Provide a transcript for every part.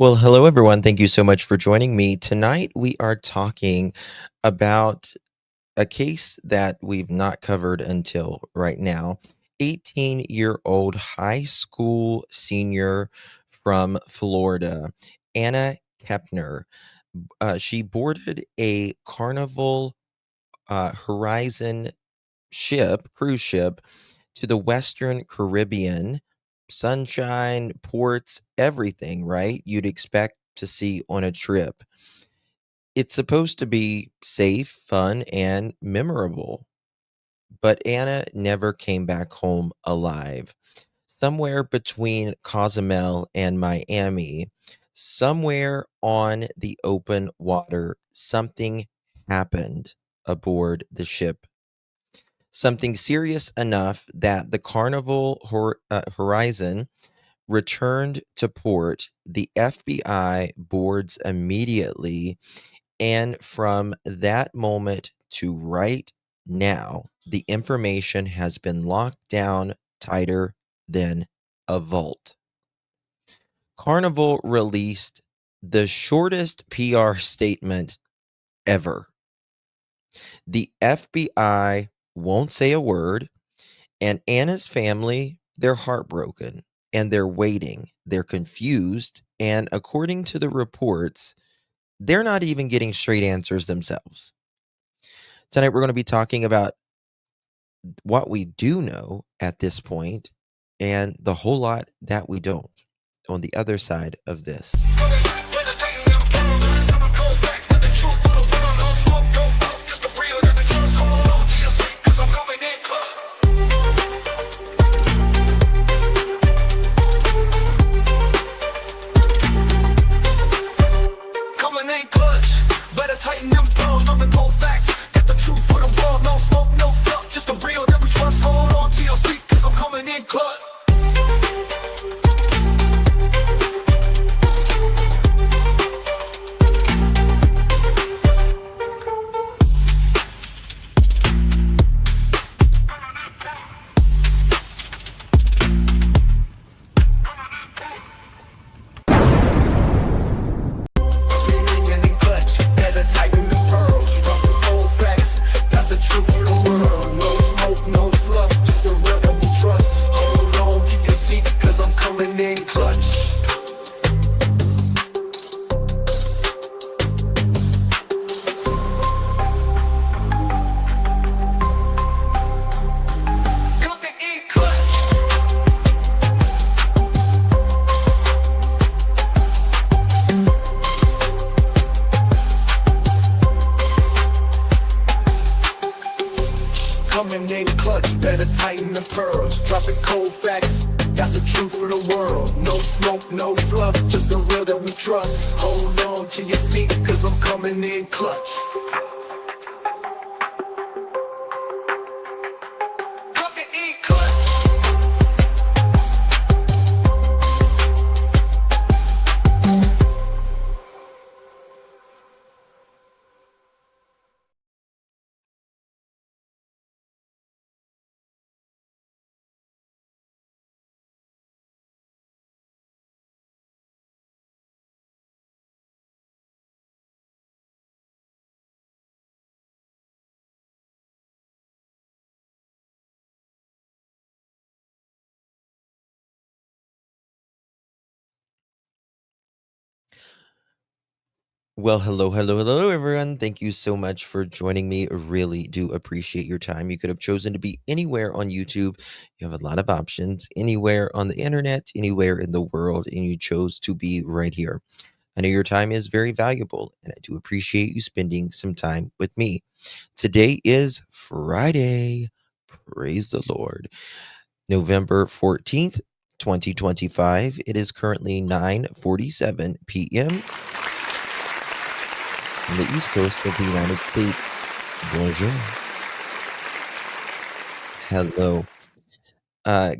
Well, hello everyone. Thank you so much for joining me. Tonight we are talking about a case that we've not covered until right now. 18-year-old high school senior from Florida, Anna Kepner. She boarded a Carnival Horizon cruise ship to the Western Caribbean. Sunshine, ports, everything, right? You'd expect to see on a trip. It's supposed to be safe, fun, and memorable, but Anna never came back home alive. Somewhere between Cozumel and Miami, somewhere on the open water, something happened aboard the ship. Something serious enough that the Horizon returned to port. The FBI boards immediately. And from that moment to right now, the information has been locked down tighter than a vault. Carnival released the shortest PR statement ever. The FBI won't say a word, and Anna's family, they're heartbroken and they're waiting. They're confused. And according to the reports, they're not even getting straight answers themselves. Tonight, we're going to be talking about what we do know at this point and the whole lot that we don't on the other side of this. Well, hello, everyone. Thank you so much for joining me. I really do appreciate your time. You could have chosen to be anywhere on YouTube. You have a lot of options, anywhere on the internet, anywhere in the world, and you chose to be right here. I know your time is very valuable, and I do appreciate you spending some time with me. Today is Friday. Praise the Lord. November 14th, 2025. It is currently 9:47 p.m. on the East Coast of the United States. Bonjour. Hello.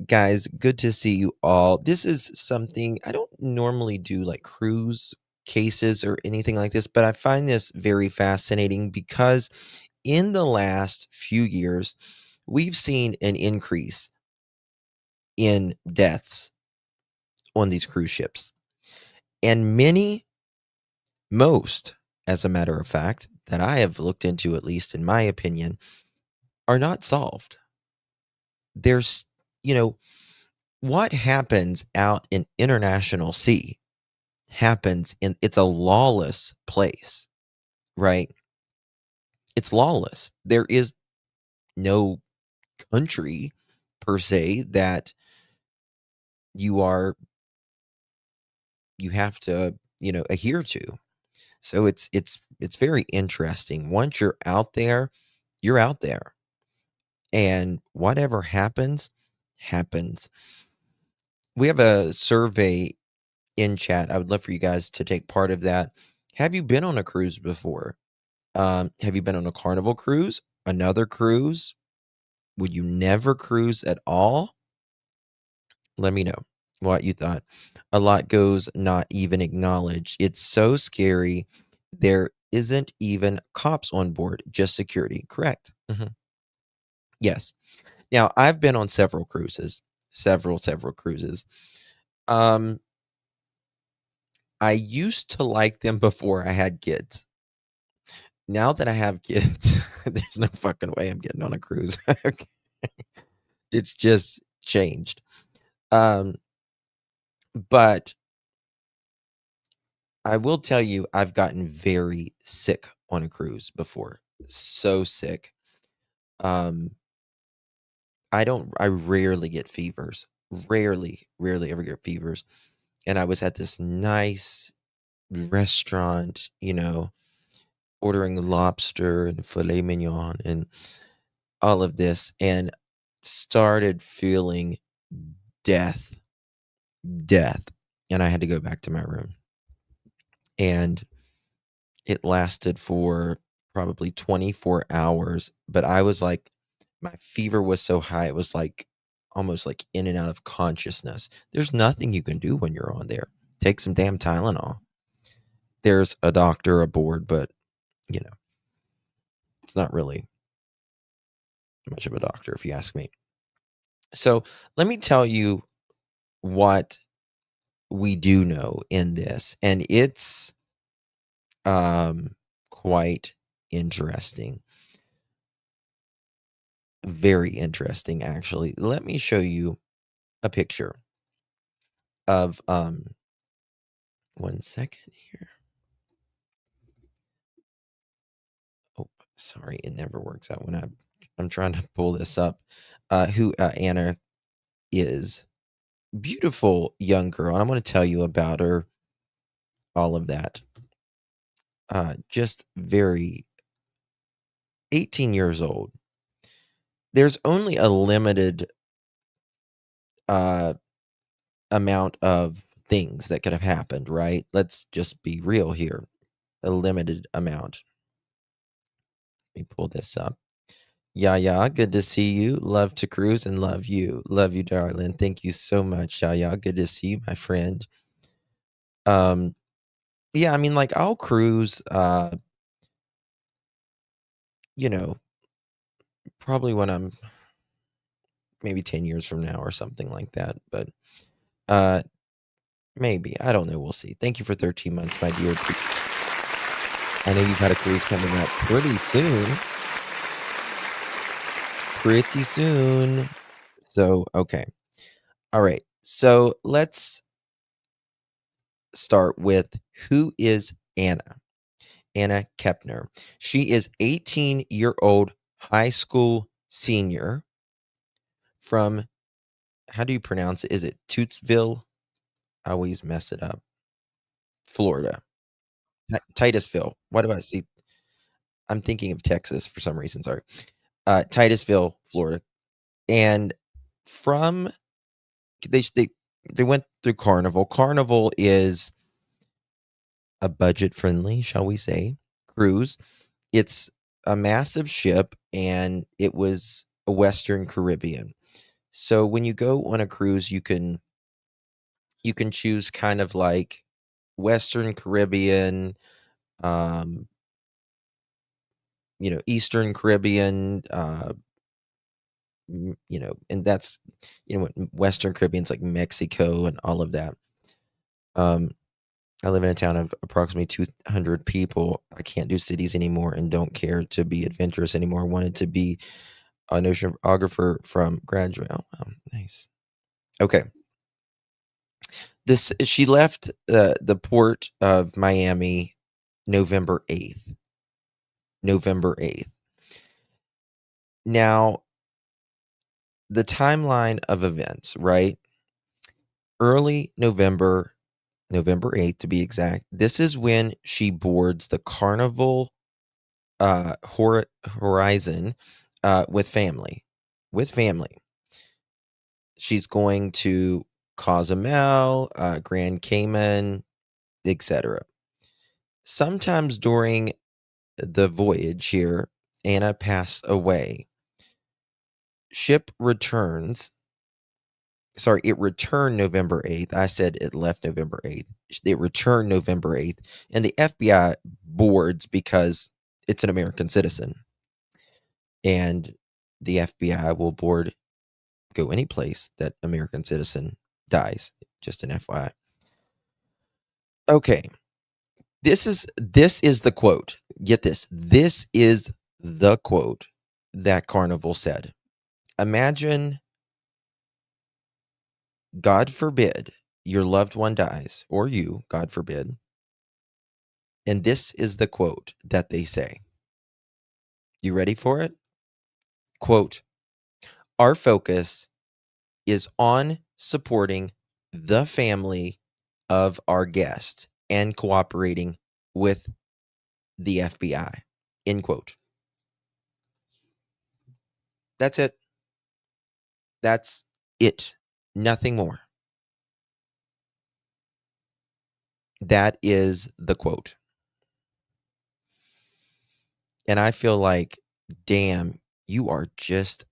Guys, good to see you all. This is something I don't normally do, like cruise cases or anything like this, but I find this very fascinating because in the last few years, we've seen an increase in deaths on these cruise ships. And most, as a matter of fact, that I have looked into, at least in my opinion, are not solved. There's, you know, what happens out in international sea happens it's a lawless place, right? It's lawless. There is no country per se that you are you have to, adhere to. So it's very interesting. Once you're out there, you're out there. And whatever happens, happens. We have a survey in chat. I would love for you guys to take part of that. Have you been on a cruise before? Have you been on a Carnival cruise? Another cruise? Would you never cruise at all? Let me know what you thought. A lot goes not even acknowledged. It's so scary. There isn't even cops on board, just security. Correct. Yes. Now, I've been on several cruises, several cruises. Um, I used to like them before I had kids. Now that I have kids, there's no fucking way I'm getting on a cruise. Okay. It's just changed. Um, but I will tell you, I've gotten very sick on a cruise before. So sick. Um, I rarely get fevers. Rarely ever get fevers. And I was at this nice restaurant, ordering lobster and filet mignon and all of this, and started feeling death, death. And I had to go back to my room. And it lasted for probably 24 hours, but I was like, my fever was so high, it was like almost like in and out of consciousness. There's nothing you can do when you're on there. Take some damn Tylenol. There's a doctor aboard, but you know, it's not really much of a doctor if you ask me. So let me tell you what we do know in this, and it's quite interesting. Very interesting, actually. Let me show you a picture of 1 second here. Oh, sorry, it never works out when I'm trying to pull this up. Who Anna is. Beautiful young girl, and I'm gonna tell you about her, all of that. Just very 18 years old. There's only a limited uh amount of things that could have happened, right? Let's just be real here. A limited amount. Let me pull this up. Yaya, good to see you. Love to cruise and love you. Love you, darling. Thank you so much, Yaya. Good to see you, my friend. Um, yeah, I mean, like I'll cruise, you know, probably when I'm maybe 10 years from now or something like that. But uh maybe. I don't know. We'll see. Thank you for 13 months, my dear. I know you've had a cruise coming up pretty soon. Pretty soon. So, okay. All right. So let's start with who is Anna? Anna Kepner. She is 18-year-old high school senior from, how do you pronounce it? Is it Titusville? I always mess it up. Florida. Titusville. Why do I see? I'm thinking of Texas for some reason. Sorry. Titusville, Florida. And from they went through Carnival. Carnival is a budget friendly, shall we say, cruise. It's a massive ship, and it was a Western Caribbean. So when you go on a cruise, you can choose kind of like Western Caribbean, um, Eastern Caribbean, and that's Western Caribbean's like Mexico and all of that. Um, I live in a town of approximately 200 people. I can't do cities anymore and don't care to be adventurous anymore. I wanted to be an oceanographer from graduate. Oh, wow, nice. Okay. This she left the port of Miami November 8th. November 8th. Now, the timeline of events, right? Early November, November 8th to be exact. This is when she boards the Carnival Horizon with family. With family. She's going to Cozumel, Grand Cayman, etc. Sometimes during the voyage here, Anna passed away. Ship returns. Sorry, it returned November 8th. I said it left November 8th. It returned November 8th. And the FBI boards because it's an American citizen. And the FBI will board, go any place that American citizen dies. Just an FYI. Okay. This is the quote. Get this. This is the quote that Carnival said. Imagine, God forbid, your loved one dies, or you, God forbid. And this is the quote that they say. You ready for it? Quote, our focus is on supporting the family of our guest and cooperating with the FBI. End quote. That's it. That's it. Nothing more. That is the quote. And I feel like, damn, you are just,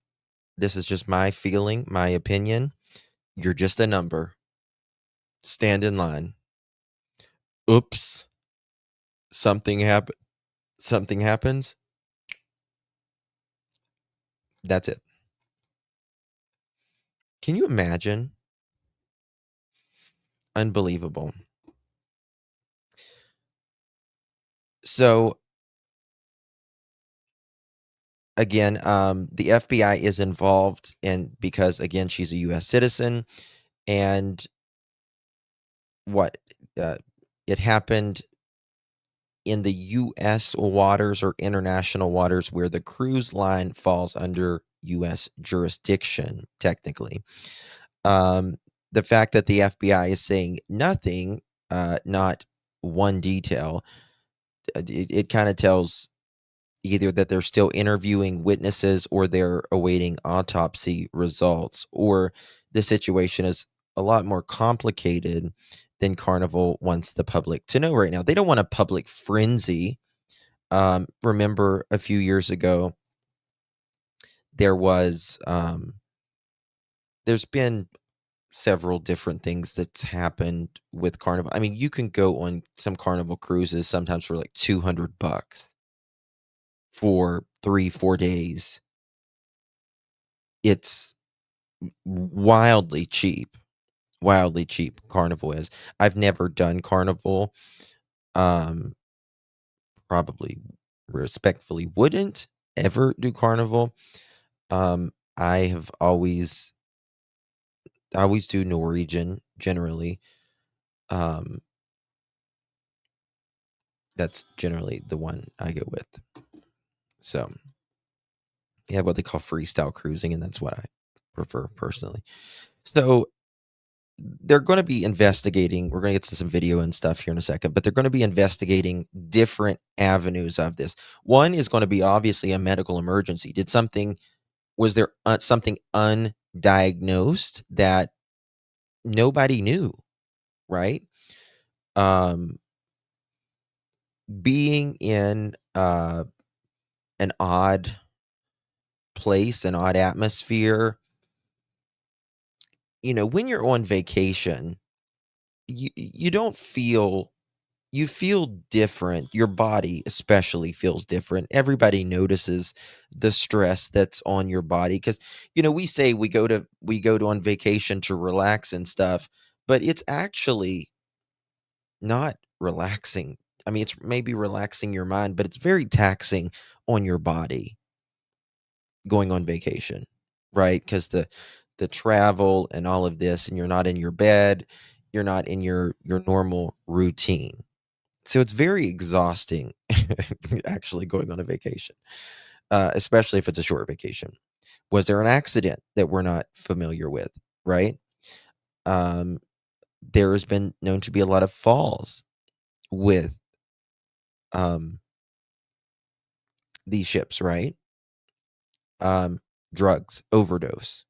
this is just my feeling, my opinion. You're just a number. Stand in line. Oops. Something happens. That's it. Can you imagine? Unbelievable. So again, the FBI is involved in because again, she's a US citizen and what uh, it happened in the US waters or international waters where the cruise line falls under US jurisdiction, technically. Um, the fact that the FBI is saying nothing, not one detail, it kind of tells either that they're still interviewing witnesses or they're awaiting autopsy results, or the situation is a lot more complicated than Carnival wants the public to know right now. They don't want a public frenzy. Remember a few years ago, there was, there's been several different things that's happened with Carnival. I mean, you can go on some Carnival cruises sometimes for like $200 for 3, 4 days. It's wildly cheap. Wildly cheap, Carnival is. I've never done Carnival. Um, probably respectfully wouldn't ever do Carnival. I have always do Norwegian generally. Um, that's generally the one I go with. So, they have what they call freestyle cruising, and that's what I prefer personally. So, they're gonna be investigating. We're gonna get to some video and stuff here in a second, but they're gonna be investigating different avenues of this. One is gonna be obviously a medical emergency. Was there something undiagnosed that nobody knew, right? Um, being in an odd place, an odd atmosphere, when you're on vacation, you don't feel you feel different. Your body especially feels different. Everybody notices the stress that's on your body because we say we go to on vacation to relax and stuff, but it's actually not relaxing. I mean, it's maybe relaxing your mind, but it's very taxing on your body going on vacation, right? Because the travel and all of this, and you're not in your bed, you're not in your normal routine. So it's very exhausting actually going on a vacation, especially if it's a short vacation. Was there an accident that we're not familiar with, right? Um, there has been known to be a lot of falls with um, these ships, right? Um, drugs, overdose.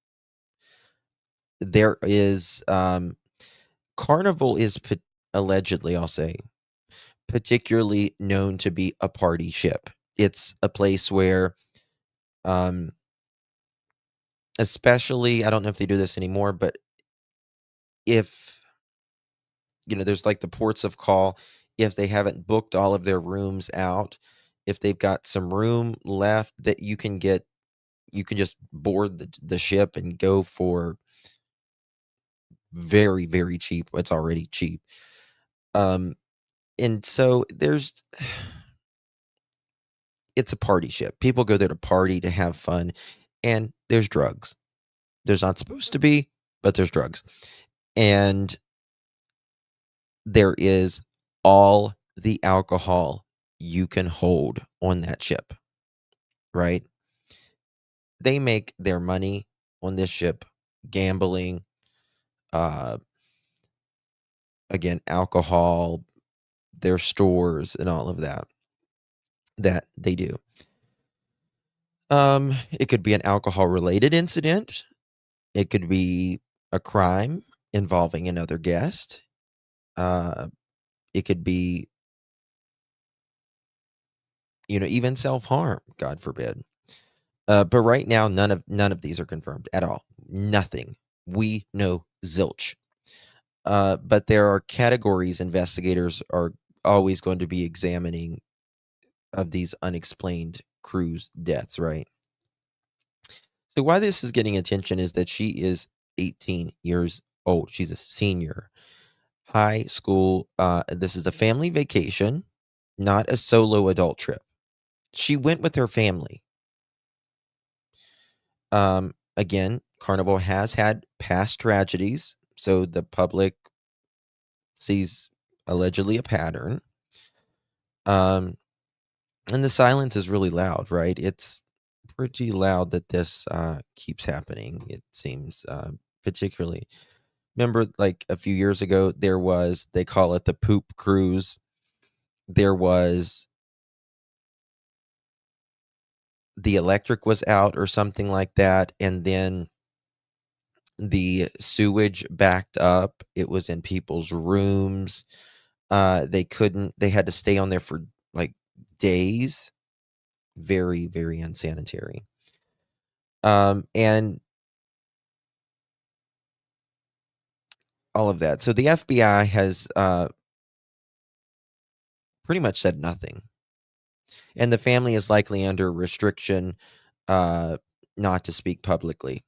There is Carnival is allegedly, I'll say, particularly known to be a party ship. It's a place where, um, especially, I don't know if they do this anymore, but if there's like the ports of call, if they haven't booked all of their rooms out, if they've got some room left that you can just board the ship and go for very, very cheap. It's already cheap. Um, and so it's a party ship. People go there to party, to have fun, and there's drugs. There's not supposed to be, but there's drugs. And there is all the alcohol you can hold on that ship, right? They make their money on this ship gambling, uh, again, alcohol, their stores, and all of that they do. It could be an alcohol related incident. It could be a crime involving another guest. Uh, it could be, even self-harm, God forbid. But right now, none of these are confirmed at all. Nothing. We know zilch. But there are categories investigators are always going to be examining of these unexplained cruise deaths, right? So why this is getting attention is that she is 18 years old. She's a senior. High school. This is a family vacation, not a solo adult trip. She went with her family. Again, Carnival has had past tragedies, so the public sees allegedly a pattern. Um, and the silence is really loud, right? It's pretty loud that this keeps happening. It seems, particularly. Remember, like a few years ago, they call it the poop cruise. There was the electric was out or something like that, and then the sewage backed up. It was in people's rooms. They had to stay on there for like days. Very, very unsanitary. And all of that. So the FBI has pretty much said nothing. And the family is likely under restriction uh, not to speak publicly.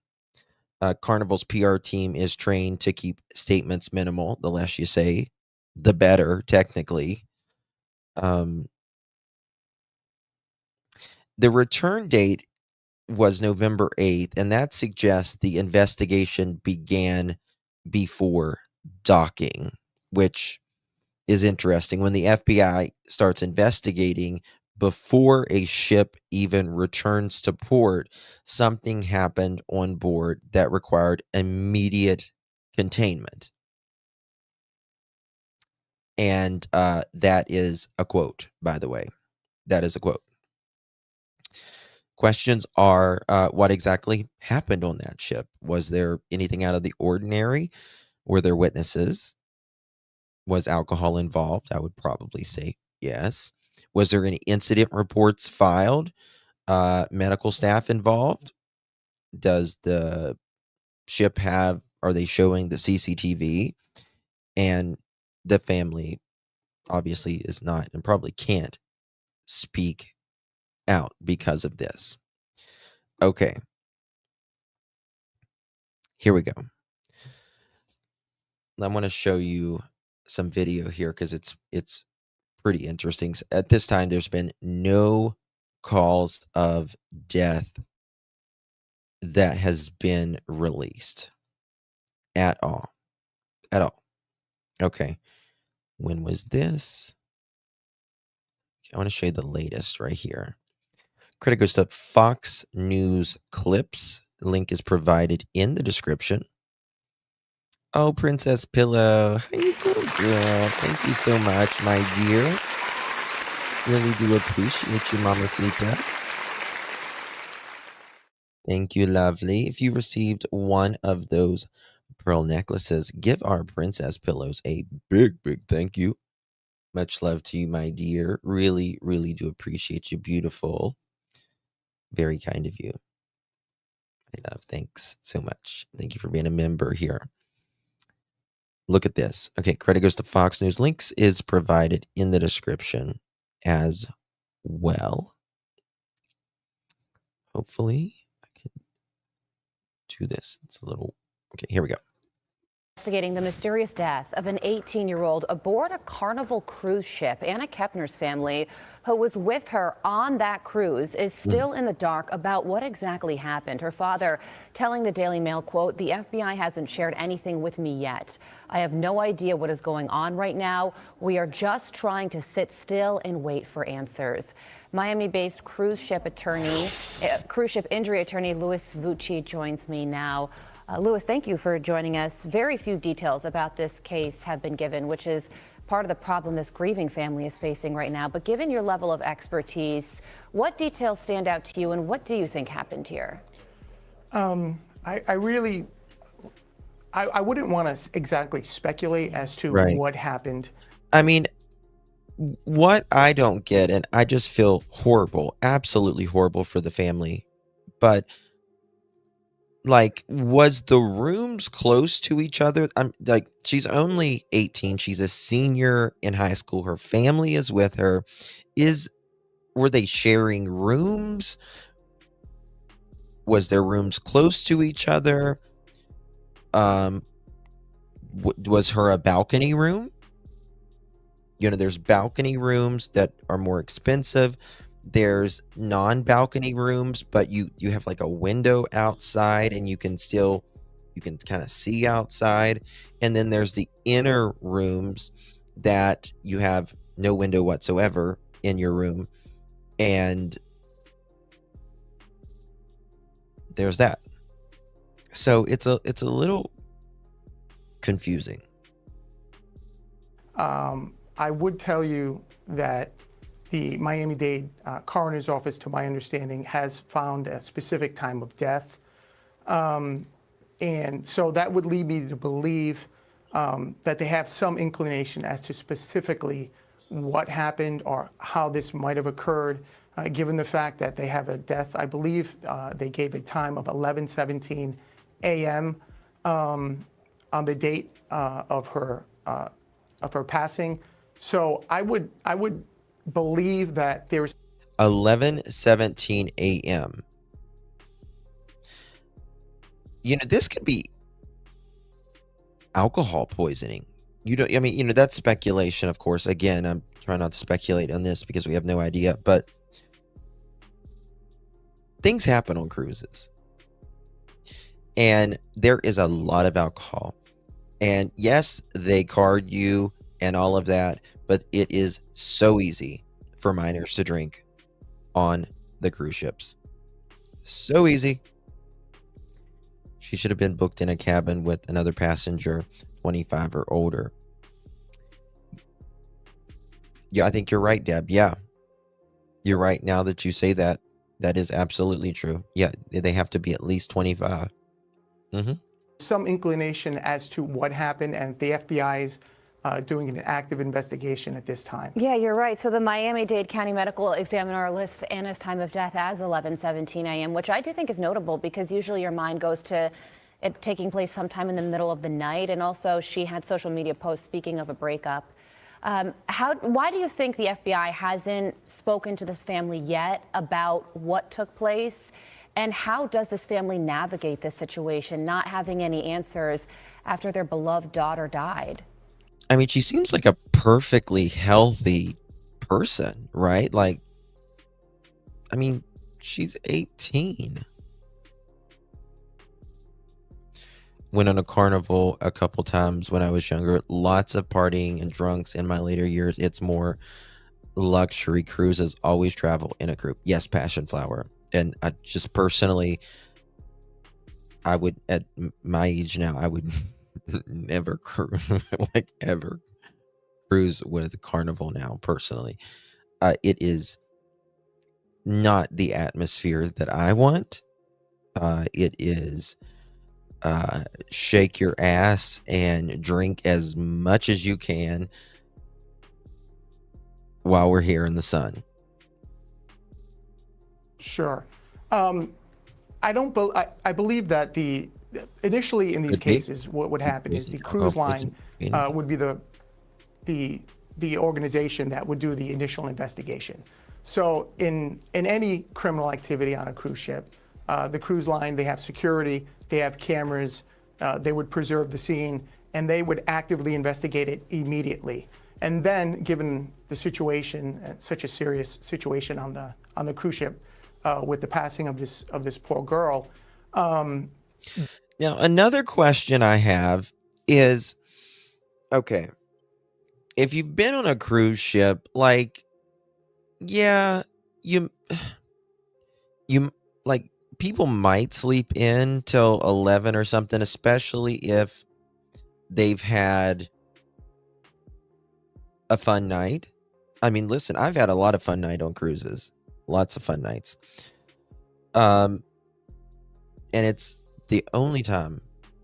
Carnival's PR team is trained to keep statements minimal. The less you say, the better, technically. Um, the return date was November 8th, and that suggests the investigation began before docking, which is interesting. When the FBI starts investigating before a ship even returns to port, something happened on board that required immediate containment. And that is a quote, by the way. That is a quote. Questions are what exactly happened on that ship? Was there anything out of the ordinary? Were there witnesses? Was alcohol involved? I would probably say yes. Was there any incident reports filed? Medical staff involved? Does the ship are they showing the CCTV? And the family obviously is not and probably can't speak out because of this. Okay, here we go. I want to show you some video here because it's pretty interesting. At this time, there's been no calls of death that has been released at all. At all. Okay. When was this? I want to show you the latest right here. Credit goes to Fox News Clips. Link is provided in the description. Oh, Princess Pillow. How you doing, girl? Thank you so much, my dear. Really do appreciate you, Mamacita. Thank you, lovely. If you received one of those pearl necklaces, give our Princess Pillows a big, big thank you. Much love to you, my dear. Really, really do appreciate you. Beautiful. Very kind of you. I love. Thanks so much. Thank you for being a member here. Look at this. Okay, credit goes to Fox News. Links is provided in the description as well. Hopefully, I can do this. It's a little... Okay, here we go. Investigating the mysterious death of an 18-year-old aboard a Carnival cruise ship. Anna Kepner's family, who was with her on that cruise, is still in the dark about what exactly happened. Her father telling the Daily Mail, quote, "The FBI hasn't shared anything with me yet. I have no idea what is going on right now. We are just trying to sit still and wait for answers." Miami-based cruise ship injury attorney Louis Vucci joins me now. Louis, thank you for joining us. Very few details about this case have been given, which is part of the problem this grieving family is facing right now. But given your level of expertise, what details stand out to you and what do you think happened here? I wouldn't want to exactly speculate as to what happened. I mean, what I don't get, and I just feel horrible, absolutely horrible for the family, but like, was the rooms close to each other? I'm like, she's only 18. She's a senior in high school. Her family is with her. Were they sharing rooms? Was their rooms close to each other? Was her a balcony room? You know, there's balcony rooms that are more expensive. There's non-balcony rooms, but you have like a window outside and you can kind of see outside. And then there's the inner rooms that you have no window whatsoever in your room. And there's that. So it's a little confusing. I would tell you that the Miami-Dade coroner's office, to my understanding, has found a specific time of death. And so that would lead me to believe that they have some inclination as to specifically what happened or how this might have occurred, given the fact that they have a death. I believe they gave a time of 11:17 a.m. On the date of her passing. So I would believe that there's 11:17 a.m. You know, this could be alcohol poisoning. I mean, you know, that's speculation, of course. Again, I'm trying not to speculate on this because we have no idea, but things happen on cruises. And there is a lot of alcohol. And yes, they card you and all of that, but it is so easy for minors to drink on the cruise ships. So easy. She should have been booked in a cabin with another passenger, 25 or older. Yeah, I think you're right, Deb. Yeah. You're right. Now that you say that, that is absolutely true. Yeah, they have to be at least 25. Some inclination as to what happened, and the FBI is doing an active investigation at this time. Yeah, you're right. So the Miami-Dade County Medical Examiner lists Anna's time of death as 11:17 a.m., which I do think is notable because usually your mind goes to it taking place sometime in the middle of the night. And also she had social media posts speaking of a breakup. Why do you think the FBI hasn't spoken to this family yet about what took place? And how does this family navigate this situation, not having any answers after their beloved daughter died? I mean, she seems like a perfectly healthy person, right? Like, I mean, she's 18. Went on a Carnival a couple times when I was younger. Lots of partying and drunks. In my later years, it's more luxury cruises. Always travel in a group. Yes, passion flower. And I just personally, I would, at my age now, I would never like ever cruise with Carnival now. Personally, it is not the atmosphere that I want. It is shake your ass and drink as much as you can while we're here in the sun. Sure. I don't. I believe that initially in these Could be. cases, what would happen is the Alcohol cruise line poisoning. would be the organization that would do the initial investigation. So in any criminal activity on a cruise ship, the cruise line, they have security, they have cameras, they would preserve the scene, and they would actively investigate it immediately. And then, given the situation, such a serious situation on the cruise ship, with the passing of this poor girl. Now, another question I have is, okay, if you've been on a cruise ship, like, yeah, you like, people might sleep in till 11 or something, especially if they've had a fun night. I mean, listen, I've had a lot of fun night on cruises. Lots of fun nights. And it's the only time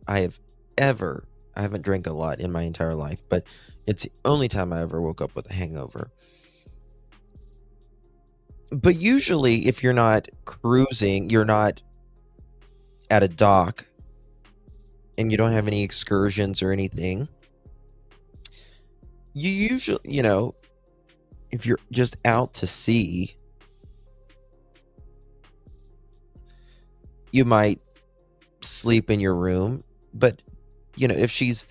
I haven't drank a lot in my entire life, but it's the only time I ever woke up with a hangover. But usually, if you're not cruising, you're not at a dock and you don't have any excursions or anything, you usually, if you're just out to sea, you might sleep in your room. But, if she's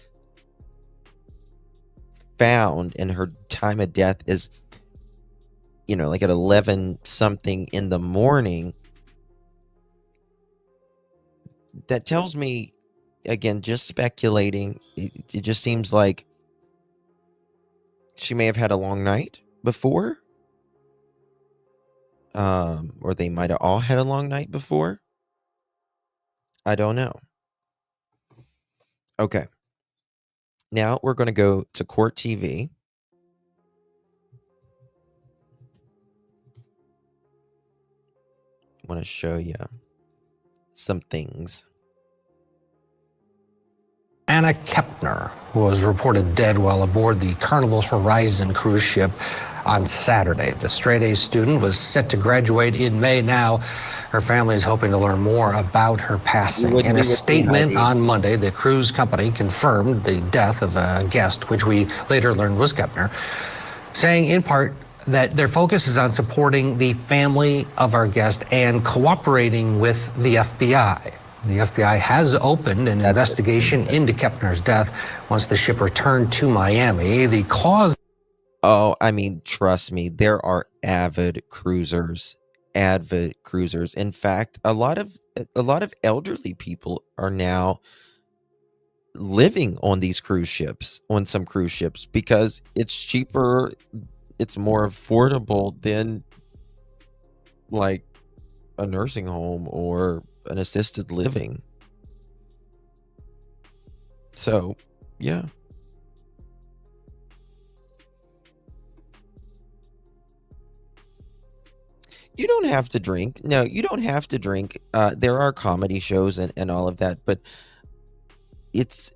found and her time of death is, like at 11 something in the morning, that tells me, again, just speculating, it just seems like she may have had a long night before. Or they might have all had a long night before. I don't know. Okay. Now we're going to go to Court TV. I want to show you some things. Anna Kepner was reported dead while aboard the Carnival Horizon cruise ship on Saturday. The straight-A student was set to graduate in May. Now, her family is hoping to learn more about her passing. In a statement on Monday, the cruise company confirmed the death of a guest, which we later learned was Kepner, saying in part that their focus is on supporting the family of our guest and cooperating with the FBI. The FBI has opened an investigation into Kepner's death once the ship returned to Miami. The cause... Oh, I mean, trust me, there are avid cruisers. In fact, a lot of elderly people are now living on these cruise ships, on some cruise ships, because it's cheaper, it's more affordable than like a nursing home or an assisted living. So, yeah. You don't have to drink. No, you don't have to drink. There are comedy shows and all of that, but it's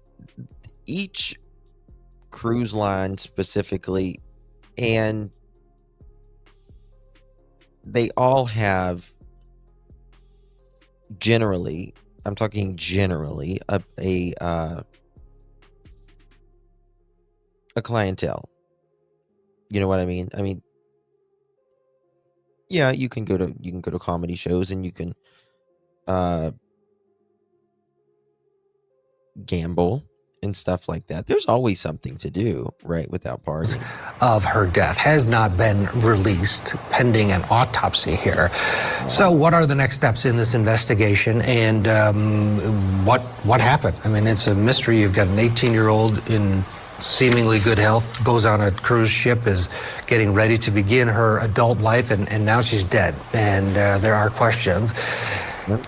each cruise line specifically, and they all have generally, I'm talking generally, a clientele. You know what I mean? I mean, yeah, you can go to comedy shows and you can gamble and stuff like that. There's always something to do, right, without partying. Of her death has not been released, pending an autopsy here. So what are the next steps in this investigation, and what happened? I mean, it's a mystery. You've got an 18-year-old in seemingly good health, goes on a cruise ship, is getting ready to begin her adult life, and now she's dead. And there are questions.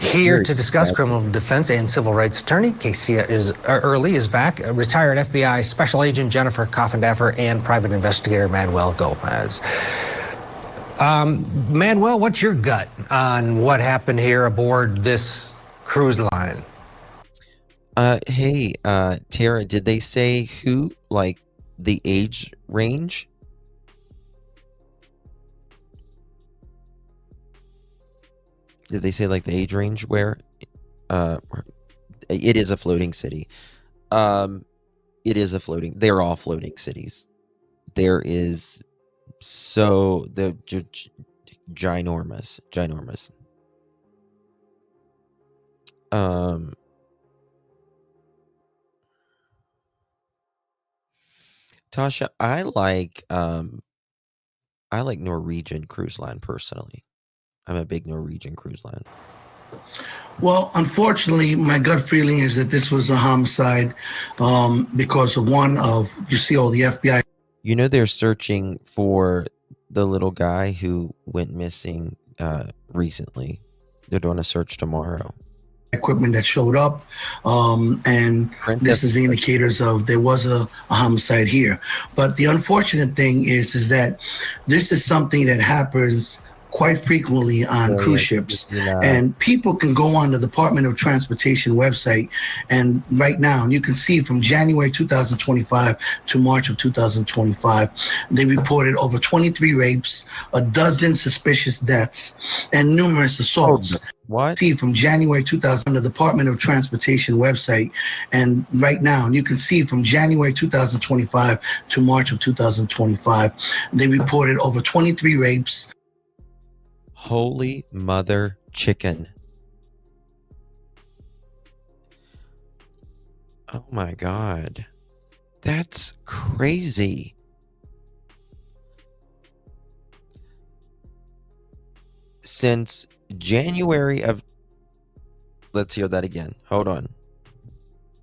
Here to discuss criminal defense and civil rights attorney Casey Early is back, retired FBI Special Agent Jennifer Coffindaffer, and private investigator Manuel Gomez. Manuel, what's your gut on what happened here aboard this cruise line? Hey, Tara, did they say who, like the age range? Did they say like the age range where it is a floating city? It is a floating, they're all floating cities. There is the ginormous. Tasha, I like Norwegian Cruise Line personally. I'm a big Norwegian Cruise Line. Well, unfortunately, my gut feeling is that this was a homicide because of you see all the FBI. You know, they're searching for the little guy who went missing recently. They're doing a search tomorrow. Equipment that showed up, and this is the indicators of there was a homicide here. But the unfortunate thing is that this is something that happens quite frequently on cruise ships, and people can go on the Department of Transportation website, and right now, and you can see from January 2025 to March of 2025, they reported over 23 rapes, a dozen suspicious deaths, and numerous assaults. What? See from January 2000 on the Department of Transportation website, and right now, and you can see from January 2025 to March of 2025, they reported over 23 rapes. Holy mother chicken. Oh my God. That's crazy. Since January of, let's hear that again. Hold on.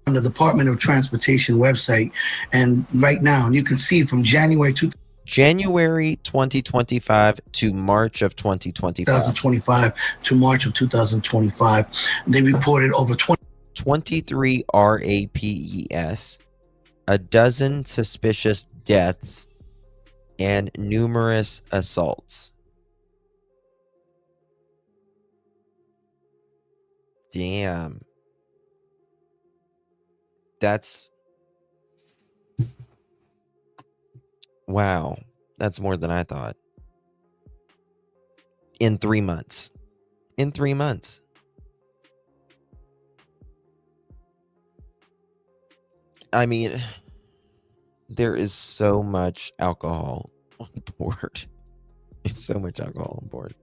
On the Department of Transportation website, and right now, and you can see from January 2025 to March of 2025 to March of 2025, they reported over 23 rapes, a dozen suspicious deaths, and numerous assaults. Damn. That's... wow. That's more than I thought. In 3 months. In 3 months. I mean, there is so much alcohol on board. There's so much alcohol on board.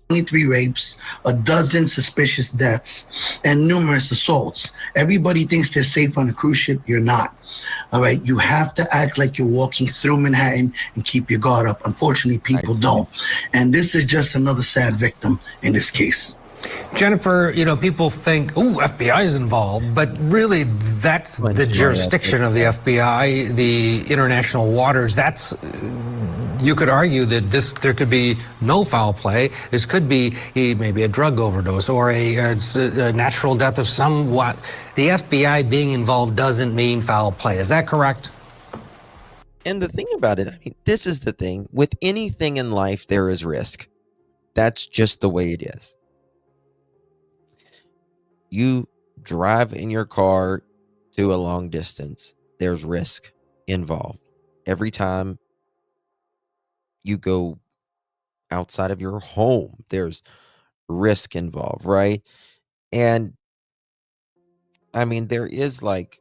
23 rapes, a dozen suspicious deaths, and numerous assaults. Everybody thinks they're safe on a cruise ship. You're not. All right. You have to act like you're walking through Manhattan and keep your guard up. Unfortunately, people don't. And this is just another sad victim in this case. Jennifer, you know, people think, oh, FBI is involved, but really that's the jurisdiction of the FBI, the international waters. That's, you could argue that there could be no foul play. This could be maybe a drug overdose or a natural death of somewhat. The FBI being involved doesn't mean foul play. Is that correct? And the thing about it, I mean, this is the thing. With anything in life, there is risk. That's just the way it is. You drive in your car to a long distance, there's risk involved. Every time you go outside of your home, there's risk involved, right? And I mean, there is like,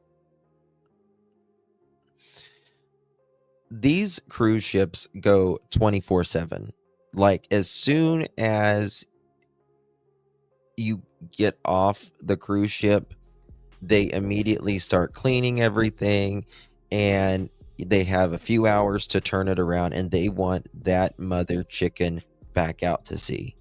these cruise ships go 24/7. Like, as soon as you get off the cruise ship, They immediately start cleaning everything, and they have a few hours to turn it around, and they want that mother chicken back out to sea.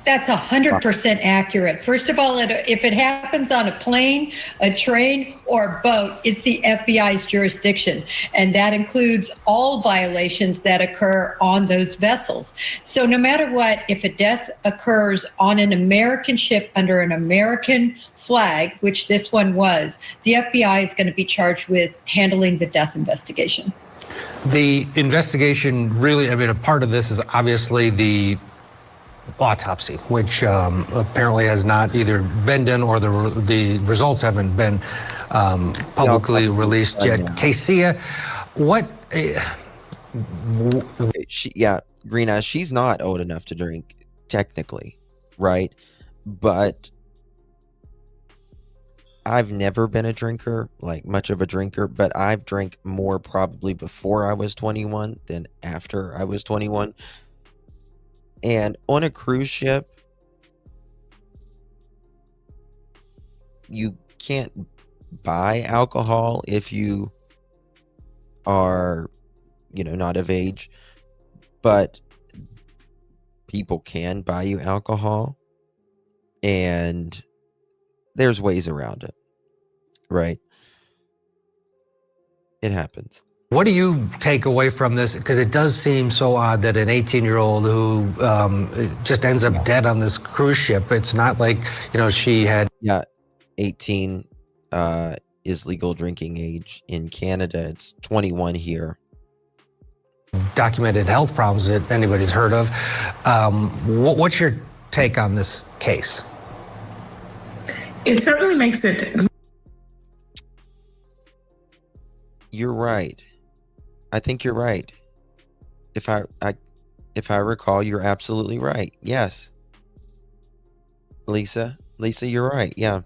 That's 100% accurate. First of all, if it happens on a plane, a train, or a boat, it's the FBI's jurisdiction. And that includes all violations that occur on those vessels. So no matter what, if a death occurs on an American ship under an American flag, which this one was, the FBI is going to be charged with handling the death investigation. The investigation really, I mean, a part of this is obviously the autopsy, which apparently has not either been done or the results haven't been publicly released yet. Casey, what? Green Eyes, she's not old enough to drink, technically, right? But I've never been a drinker, like much of a drinker, but I've drank more probably before I was 21 than after I was 21. And on a cruise ship, you can't buy alcohol if you are, not of age, but people can buy you alcohol, and there's ways around it, right? It happens. What do you take away from this? Because it does seem so odd that an 18-year-old who just ends up dead on this cruise ship, it's not like, she had... Yeah, 18 is legal drinking age in Canada. It's 21 here. Documented health problems that anybody's heard of. What's your take on this case? It certainly makes it... You're right. I think you're right. If I recall, you're absolutely right. Yes. Lisa, you're right. Yeah.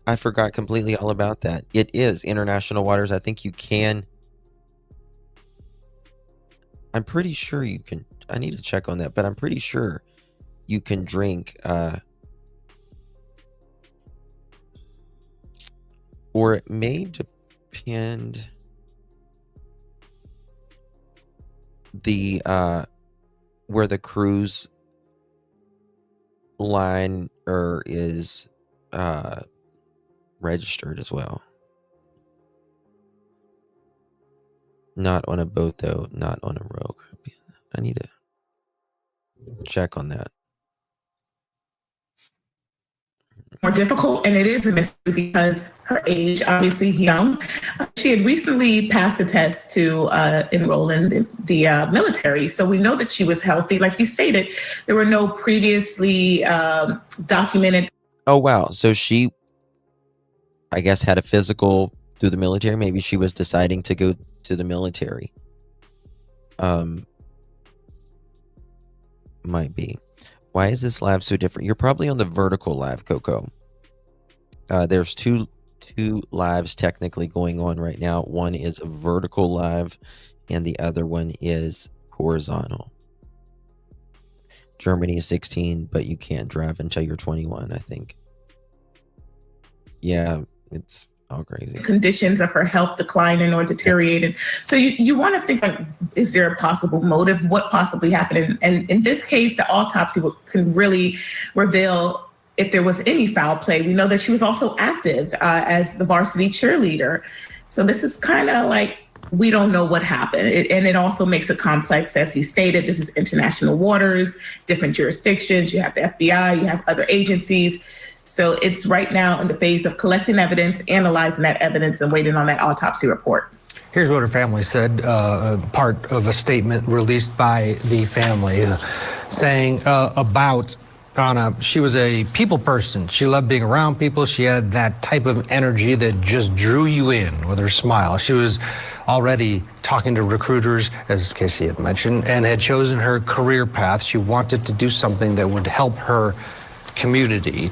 I forgot completely all about that. It is international waters. I think you can. I'm pretty sure you can. I need to check on that, but I'm pretty sure you can drink or it may depend the where the cruise line is registered as well. Not on a boat though, not on a Rogue. I need to check on that. More difficult, and it is a mystery because her age, obviously young. She had recently passed a test to enroll in the military, so we know that she was healthy. Like you stated, there were no previously documented. Oh wow! So she, I guess, had a physical through the military. Maybe she was deciding to go to the military. Might be. Why is this live so different? You're probably on the vertical live, Coco. There's two lives technically going on right now. One is a vertical live, and the other one is horizontal. Germany is 16, but you can't drive until you're 21, I think. Yeah, it's all crazy. Conditions of her health declining or deteriorating. So you want to think, like, is there a possible motive? What possibly happened? And in this case, the autopsy can really reveal if there was any foul play. We know that she was also active as the varsity cheerleader. So this is kind of like, we don't know what happened. And it also makes it complex. As you stated, this is international waters, different jurisdictions. You have the FBI, you have other agencies. So it's right now in the phase of collecting evidence, analyzing that evidence, and waiting on that autopsy report. Here's what her family said, part of a statement released by the family, saying about Anna, she was a people person. She loved being around people. She had that type of energy that just drew you in with her smile. She was already talking to recruiters, as Casey had mentioned, and had chosen her career path. She wanted to do something that would help her community.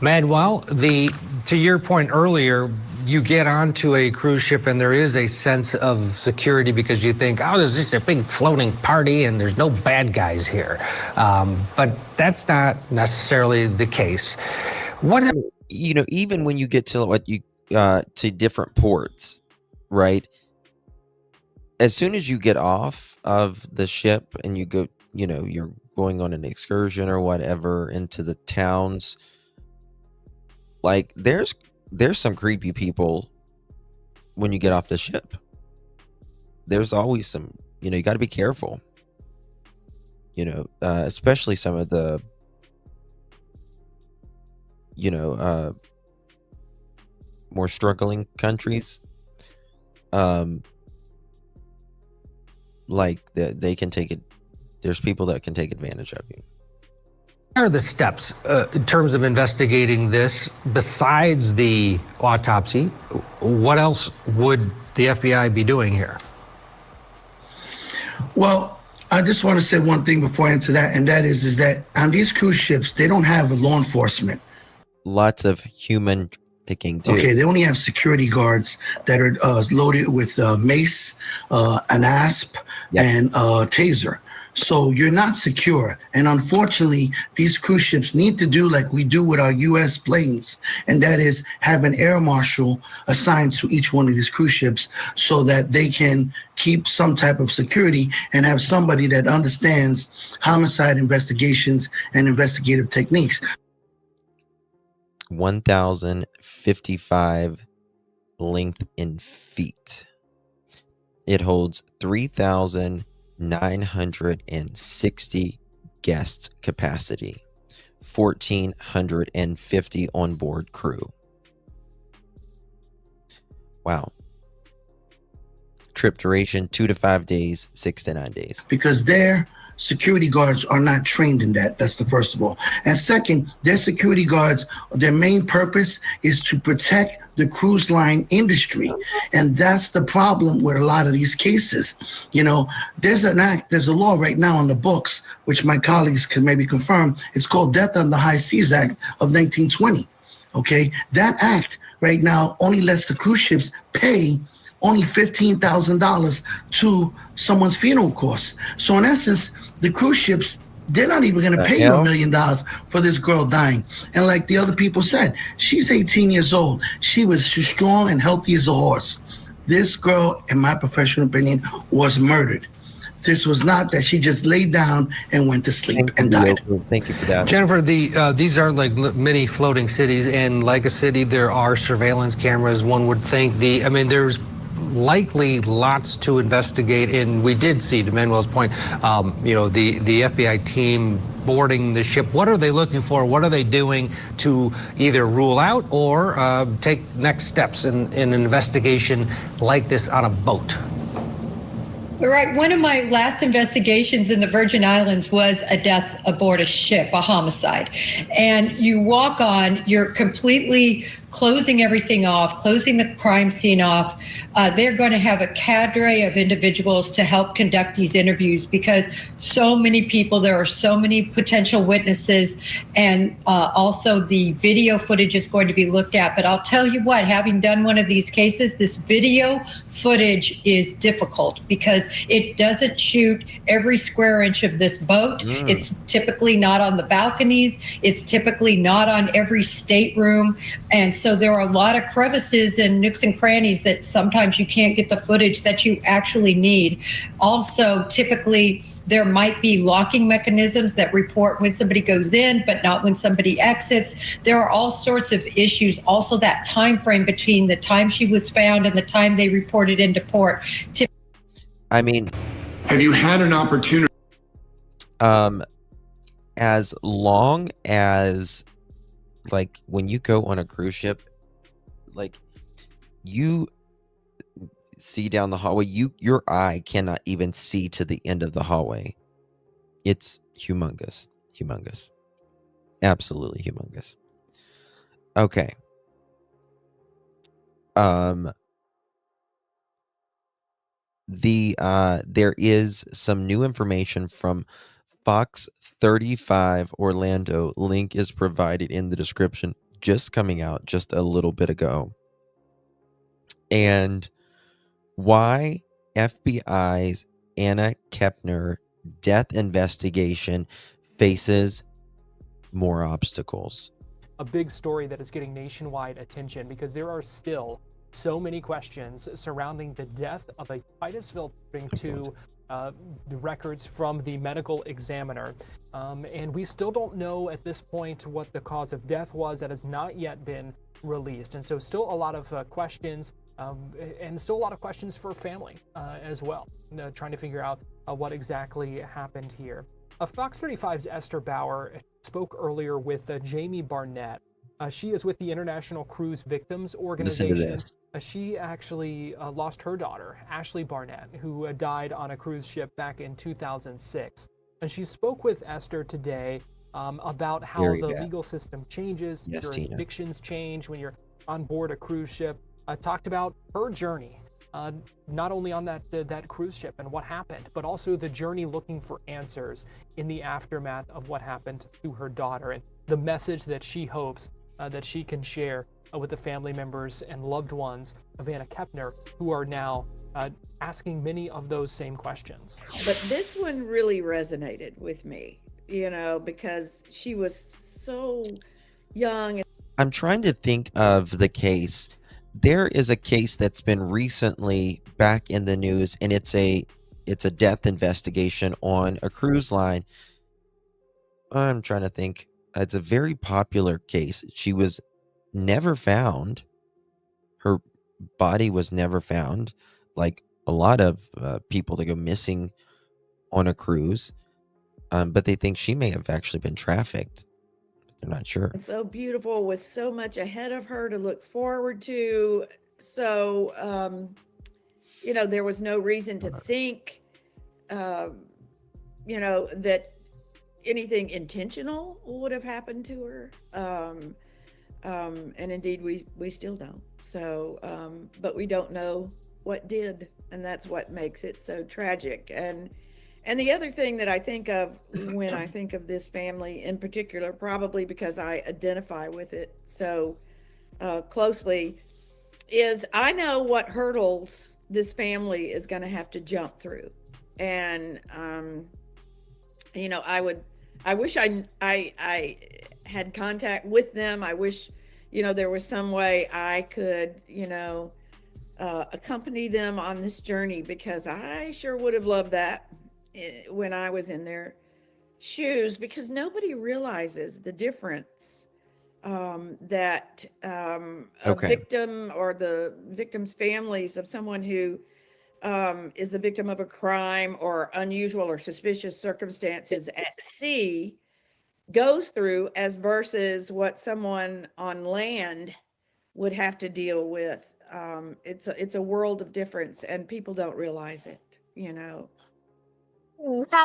Manuel, to your point earlier, you get onto a cruise ship and there is a sense of security because you think, oh, there's just a big floating party and there's no bad guys here. But that's not necessarily the case. What, You know, even when you get to to different ports, right? As soon as you get off of the ship and you go, you know, you're going on an excursion or whatever into the towns, like there's some creepy people when you get off the ship. There's always some, you know, you got to be careful, you know, especially some of the, you know, more struggling countries. Like they can take it. There's people that can take advantage of you. what are the steps in terms of investigating this besides the autopsy? What else would the FBI be doing here? Well, I just want to say one thing before I answer that, and that is that on these cruise ships, they don't have law enforcement. Lots of human picking too. Okay, they only have security guards that are loaded with mace, an asp, and taser. So you're not secure. And unfortunately, these cruise ships need to do like we do with our U.S. planes, and that is have an air marshal assigned to each one of these cruise ships so that they can keep some type of security and have somebody that understands homicide investigations and investigative techniques. 1,055 length in feet. It holds 3,960 guest capacity, 1,450 onboard crew. Wow. Trip duration 2 to 5 days, 6 to 9 days. Because their security guards are not trained in that. That's the first of all. And second, their security guards, their main purpose is to protect the cruise line industry. And that's the problem with a lot of these cases. You know, there's a law right now on the books, which my colleagues can maybe confirm. It's called Death on the High Seas Act of 1920. Okay, that act right now only lets the cruise ships pay only $15,000 to someone's funeral costs. So in essence, the cruise ships, they're not even going to pay you $1 million for this girl dying. And like the other people said, she's 18 years old. She was strong and healthy as a horse. This girl, in my professional opinion, was murdered. This was not that she just laid down and went to sleep and died. Thank you for that. Jennifer, these are like mini floating cities, and like a city, there are surveillance cameras. One would think there's likely lots to investigate, and we did see, to Manuel's point, the FBI team boarding the ship. What are they looking for? What are they doing to either rule out or take next steps in an investigation like this on a boat? Right. One of my last investigations in the Virgin Islands was a death aboard a ship, a homicide. And you walk on, you're completely closing everything off, closing the crime scene off. They're going to have a cadre of individuals to help conduct these interviews because so many people, there are so many potential witnesses, and also the video footage is going to be looked at. But I'll tell you what, having done one of these cases, this video footage is difficult because it doesn't shoot every square inch of this boat. It's typically not on the balconies. It's typically not on every stateroom. And so there are a lot of crevices and nooks and crannies that sometimes you can't get the footage that you actually need. Also, typically, there might be locking mechanisms that report when somebody goes in, but not when somebody exits. There are all sorts of issues. Also, that time frame between the time she was found and the time they reported into port. Have you had an opportunity? As long as, like, when you go on a cruise ship, like, you see down the hallway, your eye cannot even see to the end of the hallway. It's humongous. Absolutely humongous. Okay. There is some new information from Fox 35 Orlando. Link is provided in the description, just coming out just a little bit ago. and why FBI's Anna Kepner death investigation faces more obstacles. A big story that is getting nationwide attention because there are still so many questions surrounding the death of a Titusville, according to the records from the medical examiner. And we still don't know at this point what the cause of death was. That has not yet been released. And so still a lot of questions and still a lot of questions for family as well, trying to figure out what exactly happened here. Fox 35's Esther Bauer spoke earlier with Jamie Barnett. She is with the International Cruise Victims Organization. Listen to this. She actually lost her daughter, Ashley Barnett, who died on a cruise ship back in 2006. And she spoke with Esther today about how Very the bad. legal system changes, Yes, Tina. jurisdictions change when you're on board a cruise ship. Talked about her journey, not only on that cruise ship and what happened, but also the journey looking for answers in the aftermath of what happened to her daughter, and the message that she hopes that she can share with the family members and loved ones of Anna Kepner, who are now asking many of those same questions. But this one really resonated with me, because she was so young. I'm trying to think of the case. There is a case that's been recently back in the news, and it's a death investigation on a cruise line. I'm trying to think. It's a very popular case. She was never found. Her body was never found, like a lot of people that go missing on a cruise. But they think she may have actually been trafficked. They're not sure. And so beautiful, with so much ahead of her to look forward to. So, there was no reason to think, that anything intentional would have happened to her. And indeed, we still don't. So, but we don't know what did, and that's what makes it so tragic. And the other thing that I think of when I think of this family in particular, probably because I identify with it so closely, is I know what hurdles this family is going to have to jump through. And, I wish I had contact with them. I wish, there was some way I could, accompany them on this journey, because I sure would have loved that when I was in their shoes, because nobody realizes the difference that a victim or the victim's families of someone who is the victim of a crime or unusual or suspicious circumstances at sea goes through, as versus what someone on land would have to deal with. It's a world of difference, and people don't realize it, Yeah,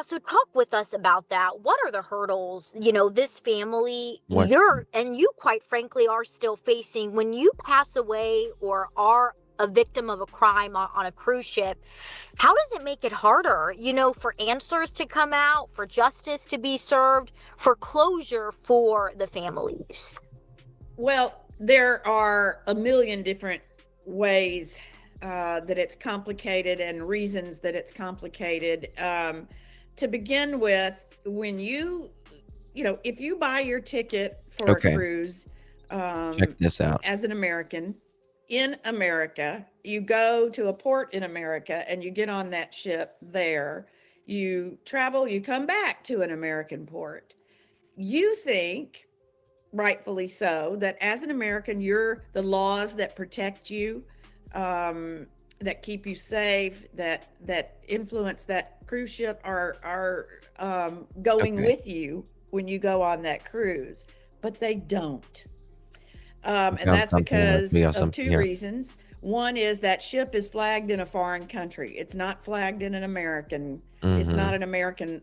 so talk with us about that. What are the hurdles, this family, What? you quite frankly are still facing when you pass away or are a victim of a crime on a cruise ship? How does it make it harder, for answers to come out, for justice to be served, for closure for the families? Well, there are a million different ways that it's complicated and reasons that it's complicated. To begin with, when if you buy your ticket for a cruise, check this out. as an American in America, you go to a port in America and you get on that ship there, you travel, you come back to an American port. You think, rightfully so, that as an American, the laws that protect you, that keep you safe, that influence that cruise ship are going with you when you go on that cruise, but they don't. And that's because of two reasons. One is that ship is flagged in a foreign country. It's not flagged in an American. It's not an American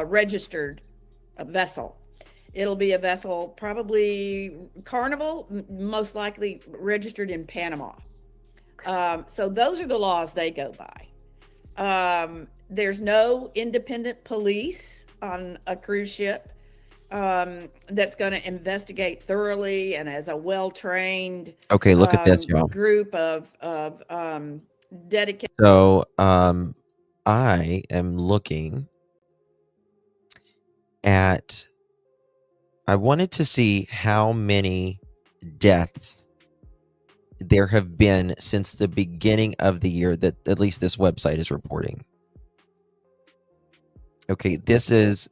registered vessel. It'll be a vessel, probably Carnival, most likely registered in Panama. So those are the laws they go by. There's no independent police on a cruise ship. that's going to investigate thoroughly and as a well-trained Okay, look at this, y'all. group of dedicated. So, I am looking at, I wanted to see how many deaths there have been since the beginning of the year that at least this website is reporting. Okay, this is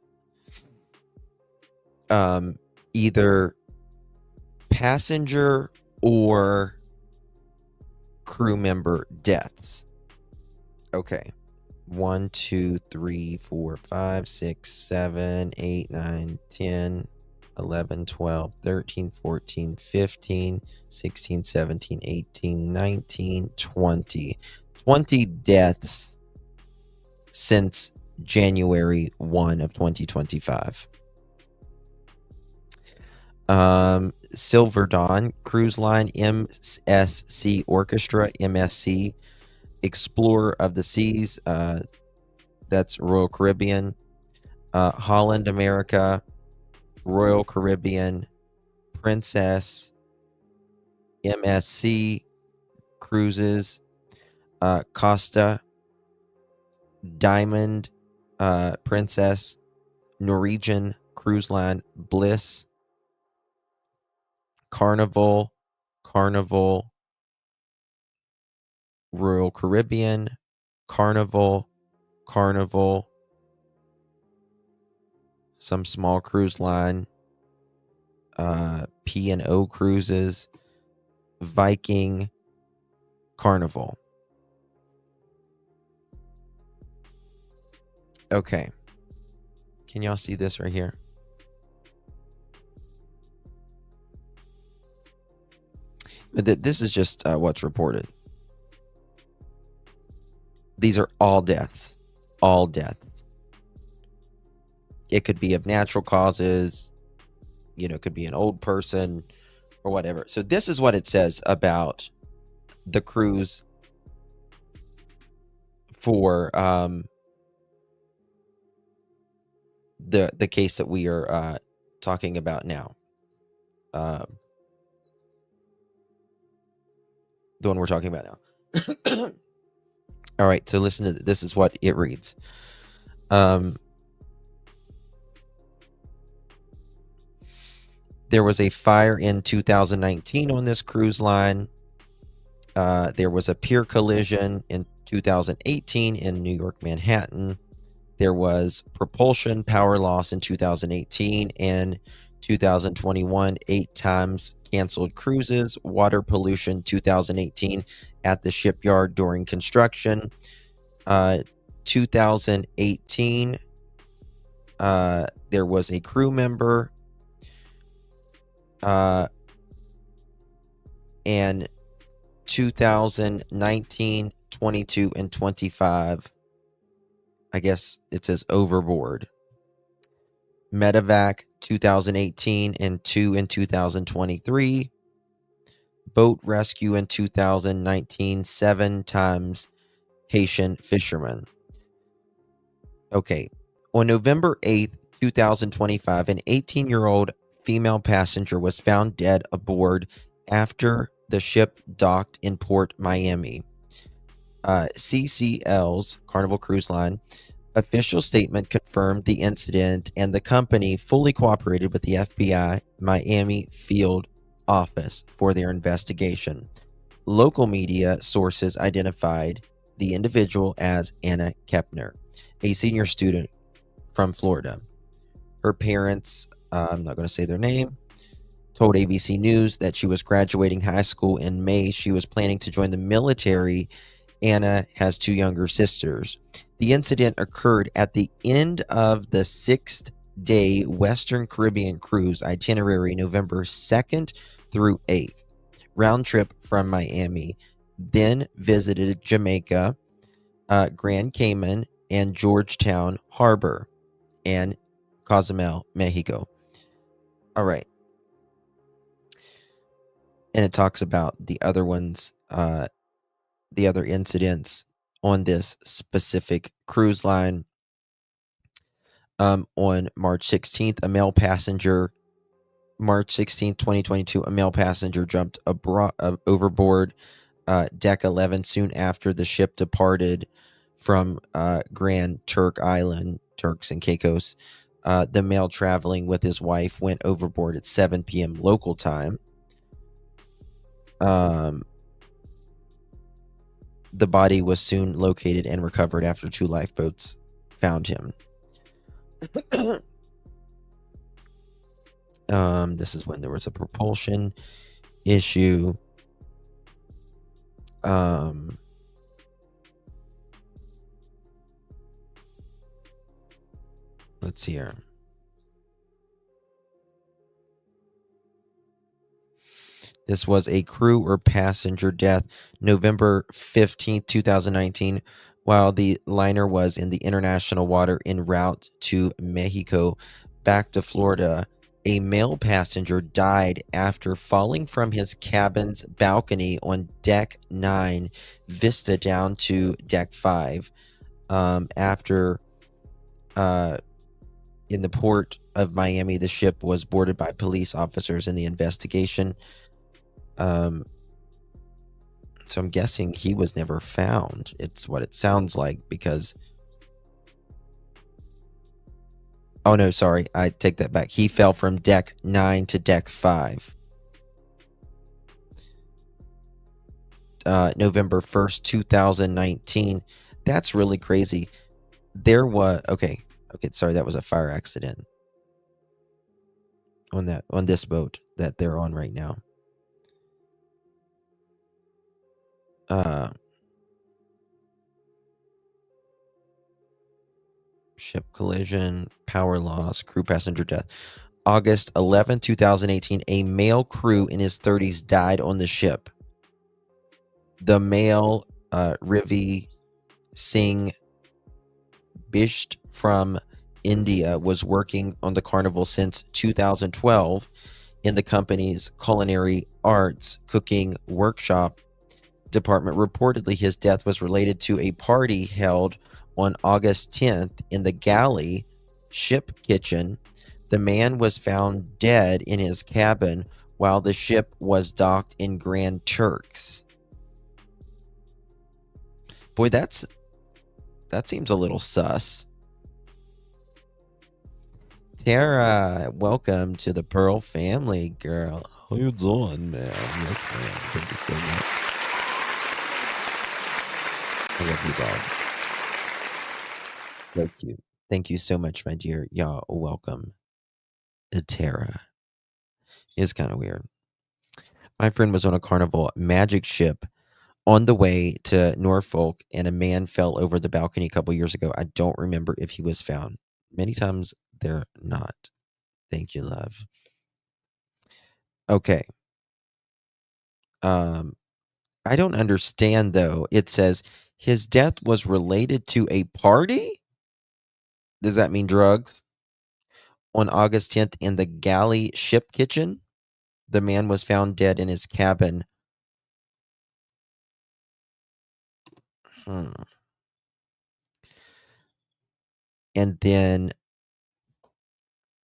either passenger or crew member deaths. Okay. 1, 2, 3, 4, 5, 6, 7, 8, 9, 10, 11, 12, 13, 14, 15, 16, 17, 18, 19, 20. 20 deaths since January 1 of 2025. Silver Dawn Cruise Line, MSC Orchestra, MSC, Explorer of the Seas, that's Royal Caribbean, Holland America, Royal Caribbean, Princess, MSC Cruises, Costa, Diamond, Princess, Norwegian Cruise Line, Bliss, Carnival, Royal Caribbean, Carnival, some small cruise line, P&O Cruises, Viking, Carnival. Okay. Can y'all see this right here? This is just what's reported. These are all deaths. All deaths. It could be of natural causes. You know, it could be an old person or whatever. So this is what it says about the cruise for the case that we are talking about now. The one we're talking about now. All right, so listen to this is what it reads. There was a fire in 2019 on this cruise line. There was a pier collision in 2018 in New York, Manhattan. There was propulsion power loss in 2018 and 2021, 8 times canceled cruises, water pollution 2018 at the shipyard during construction. 2018, there was a crew member. And 2019, 22, and 25, I guess it says overboard. Medevac 2018 and 2 in 2023. Boat rescue in 2019, 7 times Haitian fishermen. Okay. On November 8th, 2025, an 18-year-old female passenger was found dead aboard after the ship docked in Port Miami. CCL's Carnival Cruise Line official statement confirmed the incident, and the company fully cooperated with the FBI Miami field office for their investigation. Local media sources identified the individual as Anna Kepner, a senior student from Florida. Her parents, I'm not going to say their name, told ABC News that she was graduating high school in May. She was planning to join the military. Anna has 2 younger sisters. The incident occurred at the end of the 6th-day Western Caribbean cruise itinerary, November 2nd through 8th. Round trip from Miami, then visited Jamaica, Grand Cayman, and Georgetown Harbor, and Cozumel, Mexico. All right. And it talks about the other ones, the other incidents on this specific cruise line. On March 16th, a male passenger, March 16th, 2022, a male passenger jumped overboard deck 11 soon after the ship departed from Grand Turk Island, Turks and Caicos. The male traveling with his wife went overboard at 7 p.m. local time. The body was soon located and recovered after 2 lifeboats found him. This is when there was a propulsion issue. Let's see here. This was a crew or passenger death, November 15th, 2019, while the liner was in the international water en route to Mexico back to Florida. A male passenger died after falling from his cabin's balcony on deck 9, vista down to deck 5. After in the port of Miami, the ship was boarded by police officers in the investigation. So I'm guessing he was never found. It's what it sounds like, because oh no, sorry, I take that back. He fell from deck 9 to deck 5. November 1st, 2019. That's really crazy. There was okay, sorry, that was a fire accident on this boat that they're on right now. Ship collision, power loss, crew passenger death. August 11, 2018, a male crew in his 30s died on the ship. The male, Rivi Singh Bisht from India, was working on the Carnival since 2012 in the company's culinary arts cooking workshop department. Reportedly, his death was related to a party held on August 10th in the galley ship kitchen. The man was found dead in his cabin while the ship was docked in Grand Turks. Boy, that seems a little sus. Tara, welcome to the Pearl family, girl. How you doing, man? Yes, man. Thank you so much. I love you, dog. Thank you. Thank you so much, my dear. Y'all, welcome. Tara. It's kind of weird. My friend was on a Carnival magic ship on the way to Norfolk, and a man fell over the balcony a couple years ago. I don't remember if he was found. Many times they're not. Thank you, love. Okay. I don't understand, though. It says his death was related to a party? Does that mean drugs? On August 10th in the galley ship kitchen, the man was found dead in his cabin. And then,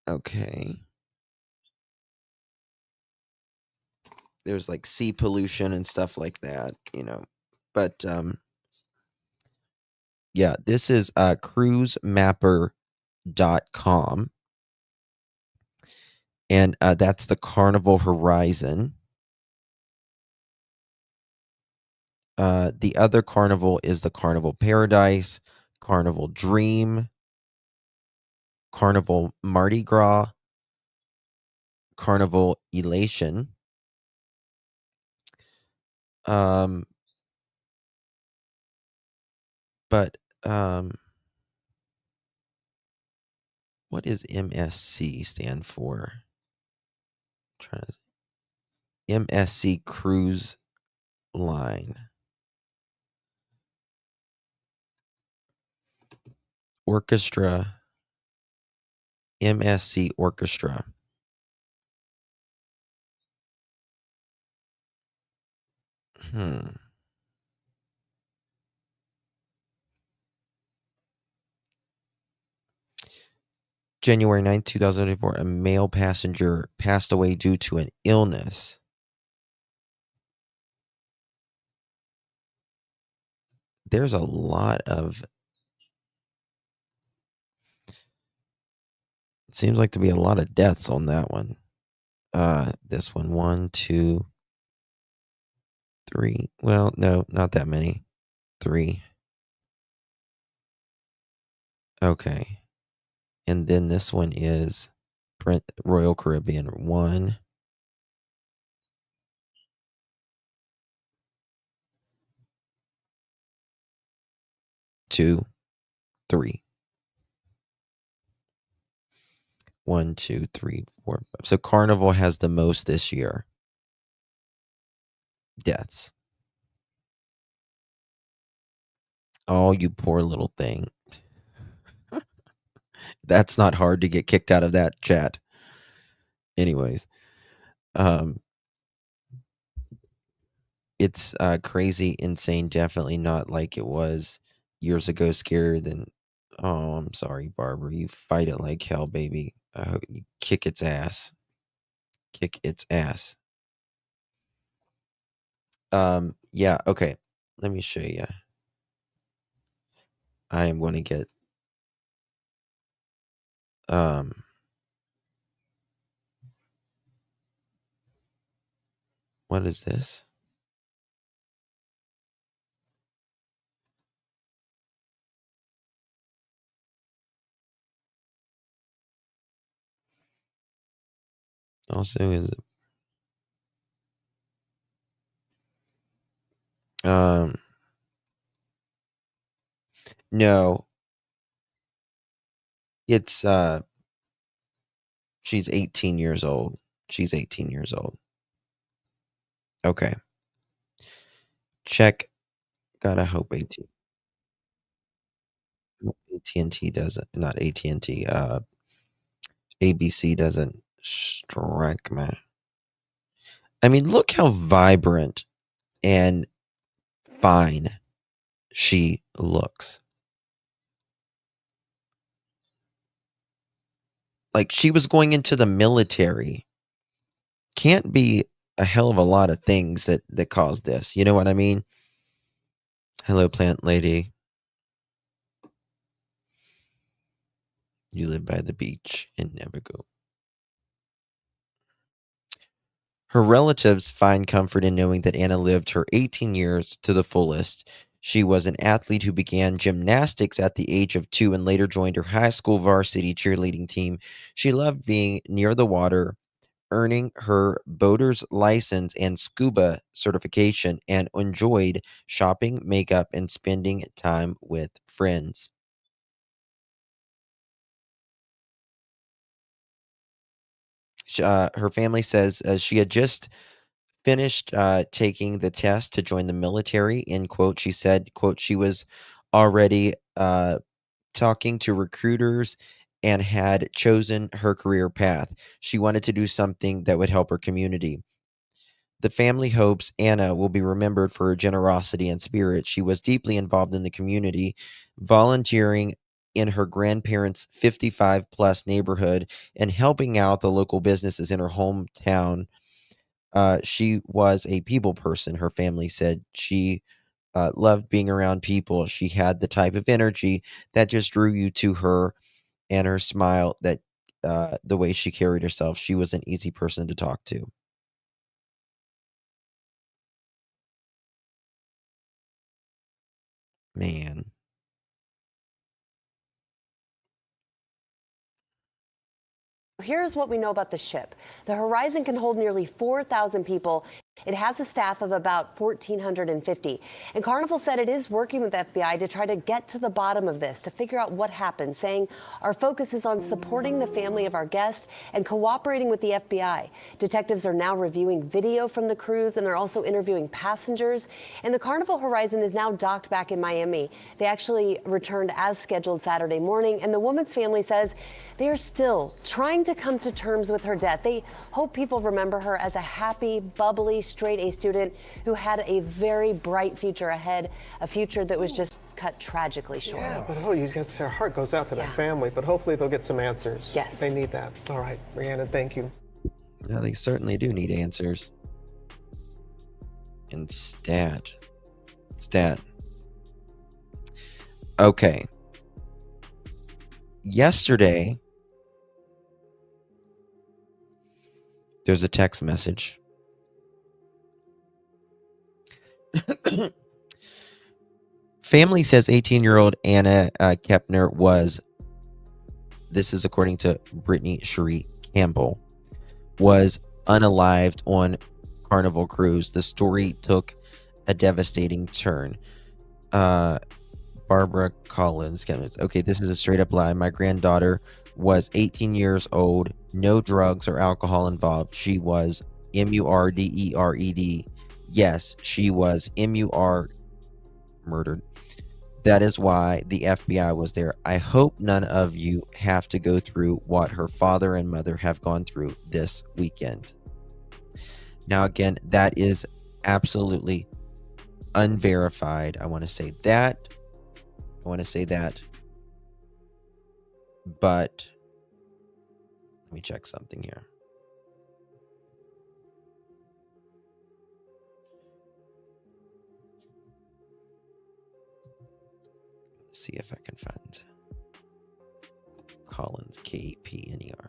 okay. There's like sea pollution and stuff like that, you know. But yeah, this is cruisemapper.com. And that's the Carnival Horizon. The other carnival is the Carnival Paradise, Carnival Dream, Carnival Mardi Gras, Carnival Elation. But what does MSC stand for? MSC Cruise Line. Orchestra. MSC Orchestra. January 9th, 2024, a male passenger passed away due to an illness. There's a lot of, it seems like to be a lot of deaths on that one. This one, 1, 2, 3. Well, no, not that many. 3. Okay. And then this one is Royal Caribbean. 1, 2, 3. 1, 2, 3, 4, 5. So Carnival has the most this year. Deaths. Oh, you poor little thing. That's not hard to get kicked out of that chat. Anyways, it's crazy, insane, definitely not like it was years ago, scarier than. Oh, I'm sorry, Barbara. You fight it like hell, baby. I hope you kick its ass. Kick its ass. Yeah, okay. Let me show you. I am going to get what is this? Also is no. It's she's 18 years old. She's 18 years old. Okay. Check. Gotta hope AT&T doesn't, not AT&T, ABC doesn't strike me. I mean, look how vibrant and fine she looks. Like she was going into the military. Can't be a hell of a lot of things that caused this. You know what I mean? Hello, plant lady. You live by the beach and never go. Her relatives find comfort in knowing that Anna lived her 18 years to the fullest. She was an athlete who began gymnastics at the age of 2 and later joined her high school varsity cheerleading team. She loved being near the water, earning her boater's license and scuba certification, and enjoyed shopping, makeup, and spending time with friends. Her family says she had just finished taking the test to join the military, end quote. She said, quote, she was already talking to recruiters and had chosen her career path. She wanted to do something that would help her community. The family hopes Anna will be remembered for her generosity and spirit. She was deeply involved in the community, volunteering in her grandparents' 55 plus neighborhood and helping out the local businesses in her hometown. She was a people person, her family said. She loved being around people. She had the type of energy that just drew you to her, and her smile, that the way she carried herself. She was an easy person to talk to. Man. Here's what we know about the ship. The Horizon can hold nearly 4,000 people. It has a staff of about 1,450. And Carnival said it is working with FBI to try to get to the bottom of this, to figure out what happened, saying our focus is on supporting the family of our guest and cooperating with the FBI. Detectives are now reviewing video from the cruise, and they're also interviewing passengers. And the Carnival Horizon is now docked back in Miami. They actually returned as scheduled Saturday morning, and the woman's family says they are still trying to come to terms with her death. They hope people remember her as a happy, bubbly, straight-A student who had a very bright future ahead, a future that was just cut tragically short. Yeah, but our heart goes out to that family, but hopefully they'll get some answers. Yes. They need that. All right, Rhiannon, thank you. Yeah, they certainly do need answers. And stat. Okay. Yesterday, there's a text message. Family says 18-year-old Anna Kepner was, this is according to Brittany Cherie Campbell, was unalived on Carnival Cruise. The story took a devastating turn. Barbara Collins. Okay, this is a straight up lie. My granddaughter was 18 years old. No drugs or alcohol involved. She was MURDERED. Yes, she was murdered. That is why the FBI was there. I hope none of you have to go through what her father and mother have gone through this weekend. Now, again, that is absolutely unverified. I want to say that. But let me check something here. See if I can find Collins, Kepner.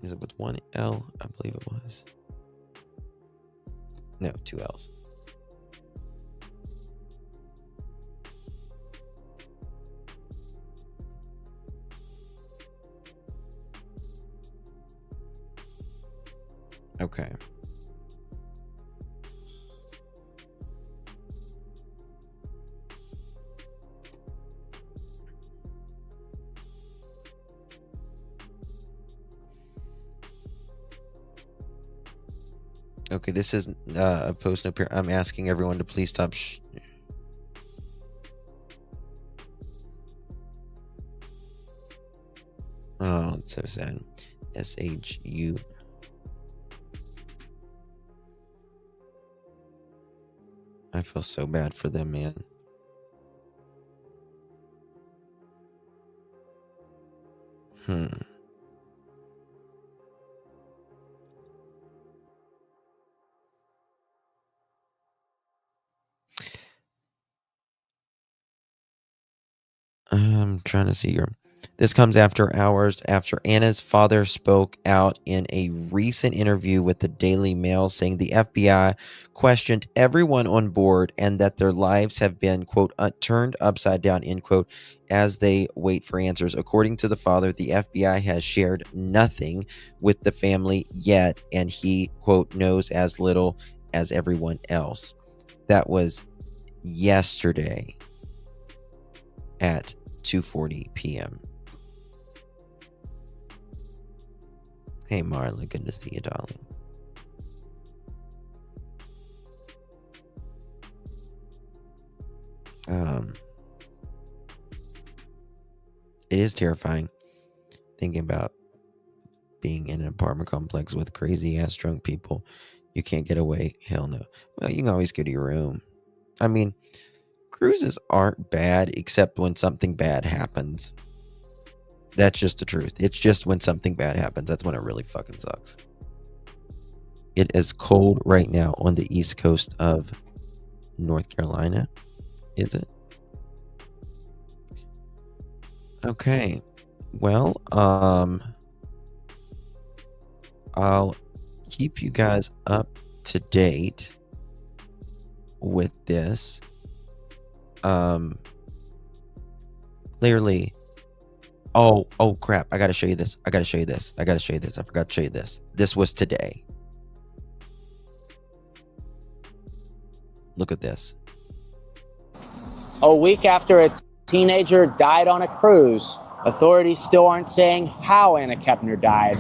Is it with one L? I believe it was. No, two L's. Okay. Okay, this is a post up here. I'm asking everyone to please stop. Oh, it's so sad. SHU. I feel so bad for them, man. I'm trying to see here. This comes after hours after Anna's father spoke out in a recent interview with the Daily Mail, saying the FBI questioned everyone on board and that their lives have been, quote, turned upside down, end quote, as they wait for answers. According to the father, the FBI has shared nothing with the family yet, and he, quote, knows as little as everyone else. That was yesterday at 2:40 p.m. Hey, Marla, good to see you, darling. It is terrifying thinking about being in an apartment complex with crazy ass drunk people. You can't get away. Hell no. Well, you can always go to your room. I mean, cruises aren't bad except when something bad happens. That's just the truth. It's just when something bad happens. That's when it really fucking sucks. It is cold right now on the east coast of North Carolina. Is it? Okay. Well, I'll keep you guys up to date with this. Clearly. Oh crap. I gotta show you this. I forgot to show you this. This was today. Look at this. A week after a teenager died on a cruise, authorities still aren't saying how Anna Kepner died.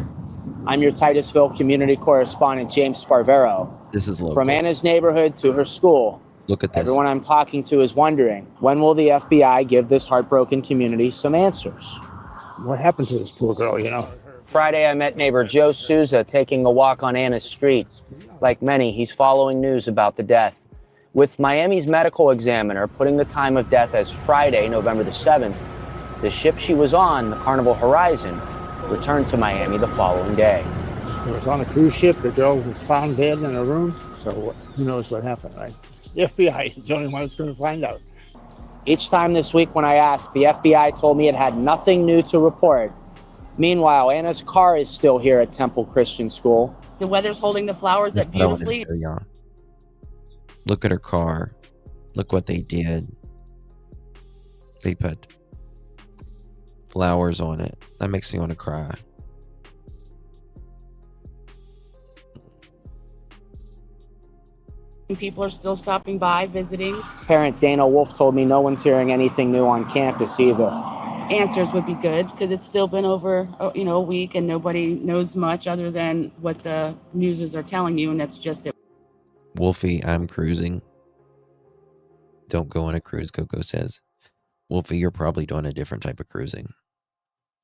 I'm your Titusville community correspondent, James Sparvero. This is local. From Anna's neighborhood to her school. Look at this. Everyone I'm talking to is wondering, when will the FBI give this heartbroken community some answers? what happened to this poor girl, you know? Friday, I met neighbor Joe Souza taking a walk on Anna's street. Like many, he's following news about the death. With Miami's medical examiner putting the time of death as Friday, November the 7th, the ship she was on, the Carnival Horizon, returned to Miami the following day. It was on a cruise ship. The girl was found dead in a room. So who knows what happened, right? The FBI is the only one that's going to find out. Each time this week when I asked, the FBI told me it had nothing new to report. Meanwhile, Anna's car is still here at Temple Christian School. The weather's holding the flowers up beautifully. Y'all. Look at her car. Look what they did. They put flowers on it. That makes me want to cry. And people are still stopping by, visiting. Parent Dana Wolf told me no one's hearing anything new on campus either. Answers would be good because it's still been over, a week and nobody knows much other than what the newses are telling you, and that's just it. Wolfie, I'm cruising. Don't go on a cruise, Coco says. Wolfie, you're probably doing a different type of cruising.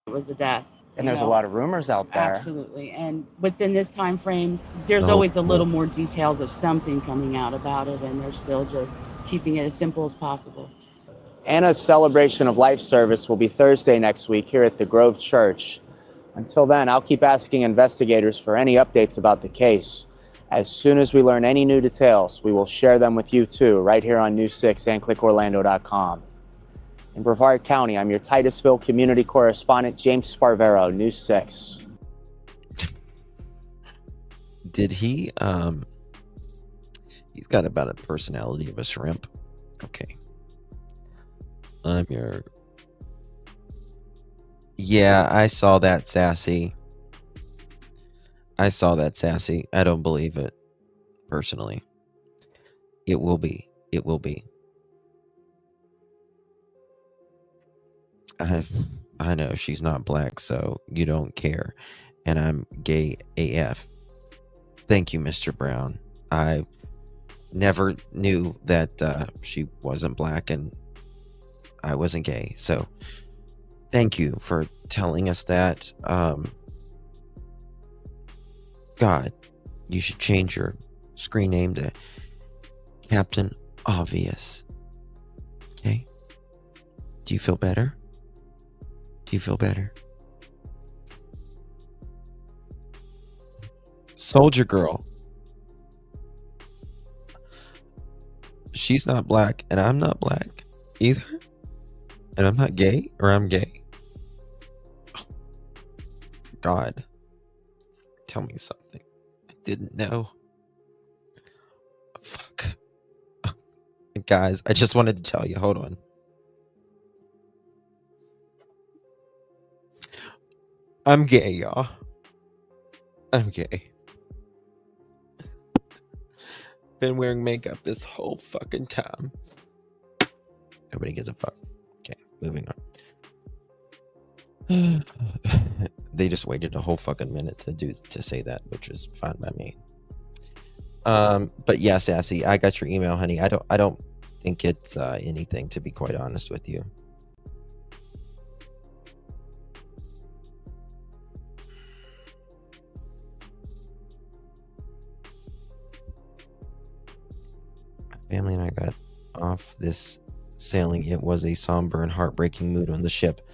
It was a death. And there's a lot of rumors out there. Absolutely. And within this time frame, there's always a little more details of something coming out about it, and they're still just keeping it as simple as possible. Anna's celebration of life service will be Thursday next week here at the Grove Church. Until then, I'll keep asking investigators for any updates about the case. As soon as we learn any new details, we will share them with you too, right here on News 6 and ClickOrlando.com. In Brevard County, I'm your Titusville community correspondent, James Sparvero, News 6. Did he, he's got about a personality of a shrimp. Okay. I'm your, yeah, I saw that, Sassy. I saw that, Sassy. I don't believe it, personally. It will be. It will be. I know she's not black, so you don't care. And I'm gay AF. Thank you, Mr. Brown. I never knew that she wasn't black and I wasn't gay. So thank you for telling us that. God, you should change your screen name to Captain Obvious. Okay? Do you feel better? Do you feel better? Soldier Girl. She's not black, and I'm not black either. And I'm not gay, or I'm gay. God. Tell me something. I didn't know. Fuck. Guys, I just wanted to tell you. Hold on. I'm gay, y'all. I'm gay. Been wearing makeup this whole fucking time. Nobody gives a fuck. Okay, moving on. They just waited a whole fucking minute to say that, which is fine by me. But yeah, Sassy, I got your email, honey. I don't think it's anything, to be quite honest with you. Family and I got off this sailing. It was a somber and heartbreaking mood on the ship.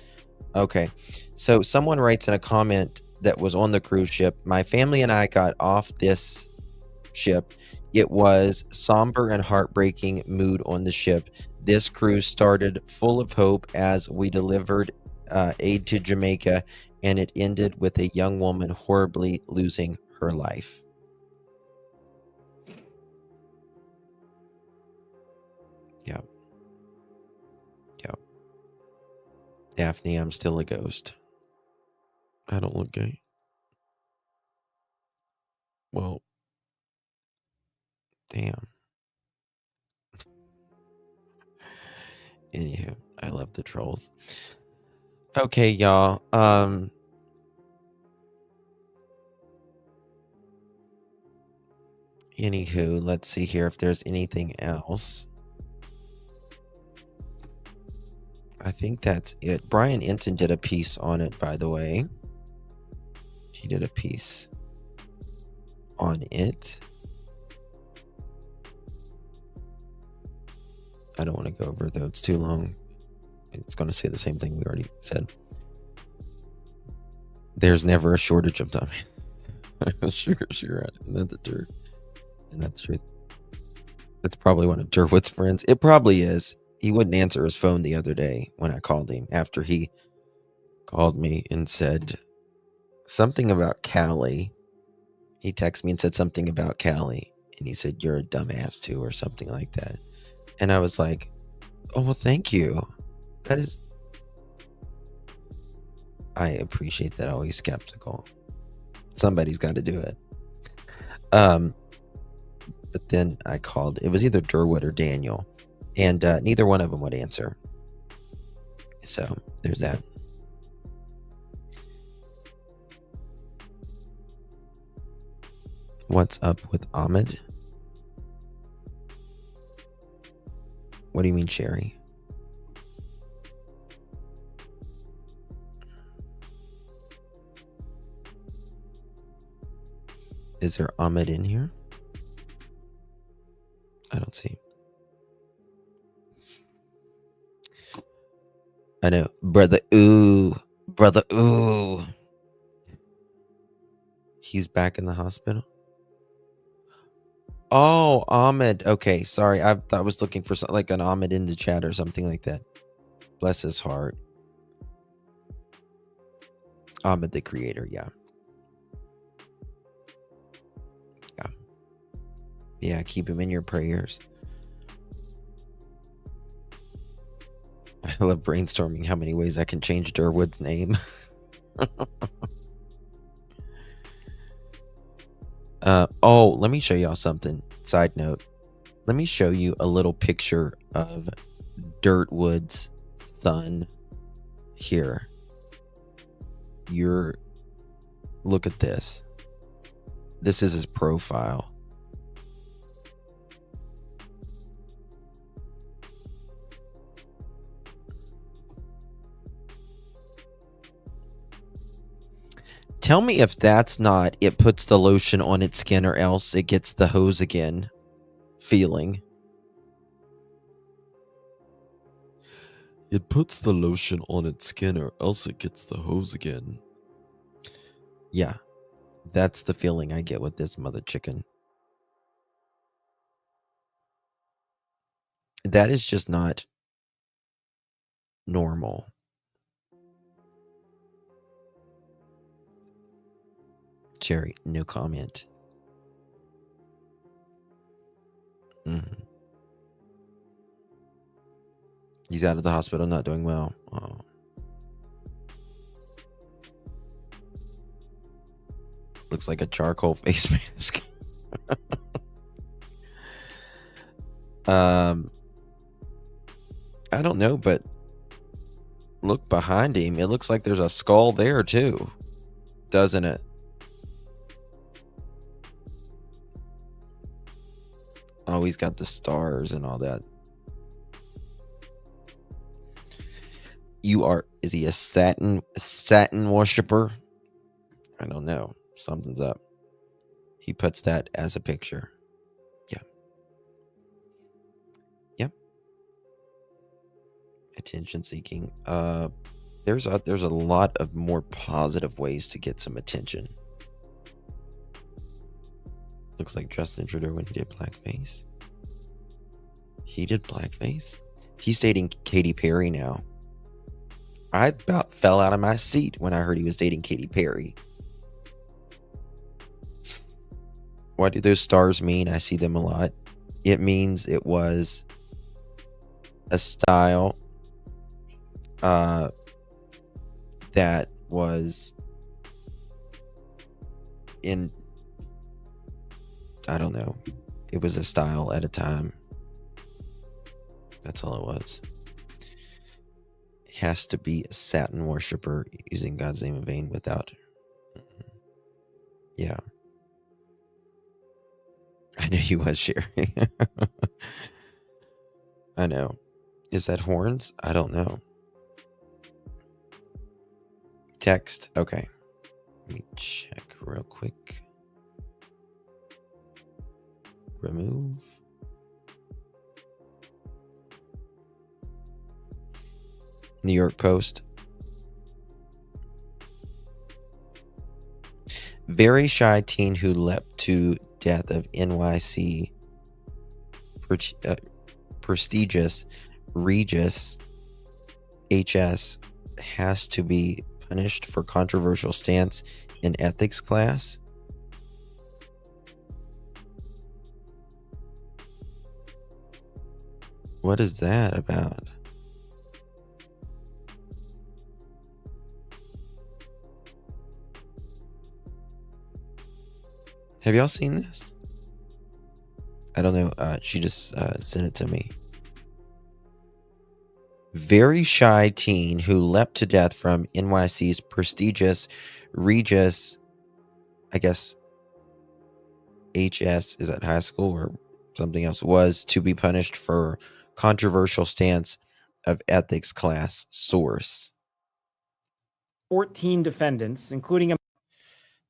Okay, so someone writes in a comment that was on the cruise ship, my family and I got off this ship. It was somber and heartbreaking mood on the ship. This cruise started full of hope as we delivered aid to Jamaica, and it ended with a young woman horribly losing her life. Yep. Yep. Daphne, I'm still a ghost. I don't look gay. Well, damn. Anywho, I love the trolls. Okay, y'all. Anywho, let's see here if there's anything else. I think that's it. Brian Enton did a piece on it, by the way. He did a piece on it. I don't want to go over it, though. It's too long. It's going to say the same thing we already said. There's never a shortage of dumb. Sugar. Isn't that the truth? Isn't that the truth? That's probably one of Durwood's friends. It probably is. He wouldn't answer his phone the other day when I called him after he called me and said something about Callie. He texted me and said something about Callie. And he said, "You're a dumbass too," or something like that. And I was like, "Oh, well, thank you. That is..." I appreciate that. Always skeptical. Somebody's got to do it. But then I called. It was either Durwood or Daniel. And neither one of them would answer. So there's that. What's up with Ahmed? What do you mean, Sherry? Is there Ahmed in here? I don't see. I know. Brother Ooh. He's back in the hospital? Oh, Ahmed. Okay, sorry. I was looking for something like an Ahmed in the chat or something like that. Bless his heart. Ahmed the creator, yeah. Yeah, keep him in your prayers. I love brainstorming how many ways I can change Durwood's name. Oh, let me show y'all something. Side note. Let me show you a little picture of Dirtwood's son here. Look at this. This is his profile. Tell me if that's not "it puts the lotion on its skin or else it gets the hose again" feeling. It puts the lotion on its skin or else it gets the hose again. Yeah, that's the feeling I get with this mother chicken. That is just not normal. Jerry, no comment. He's out of the hospital, not doing well. Oh. Looks like a charcoal face mask. I don't know, but look behind him. It looks like there's a skull there too, doesn't it? Oh, he's got the stars and all that. Is he a satin worshiper? I don't know. Something's up. He puts that as a picture. Yeah. Yep. Attention seeking. There's a lot of more positive ways to get some attention. Looks like Justin Trudeau when he did blackface. He did blackface? He's dating Katy Perry now. I about fell out of my seat when I heard he was dating Katy Perry. What do those stars mean? I see them a lot. It means it was a style that was in... I don't know. It was a style at a time. That's all it was. It has to be a satin worshiper using God's name in vain without... Yeah. I knew he was sharing. I know. Is that horns? I don't know. text. Okay. Let me check real quick. Remove. New York Post. Very shy teen who leapt to death of NYC prestigious Regis HS has to be punished for controversial stance in ethics class. What is that about? Have y'all seen this? I don't know. She just sent it to me. Very shy teen who leapt to death from NYC's prestigious Regis, I guess, HS, is that high school or something else, was to be punished for controversial stance of ethics class. Source. 14 defendants, including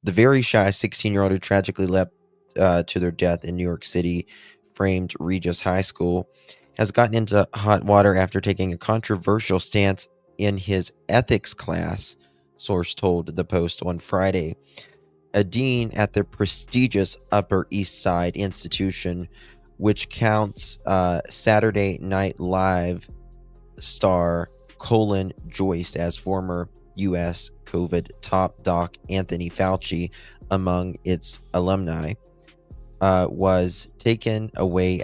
the very shy 16-year-old who tragically leapt to their death in New York City framed Regis High School, has gotten into hot water after taking a controversial stance in his ethics class, source told the Post on Friday. A dean at the prestigious Upper East Side institution, which counts Saturday Night Live star Colin Joyce as former U.S. COVID top doc Anthony Fauci among its alumni, was taken away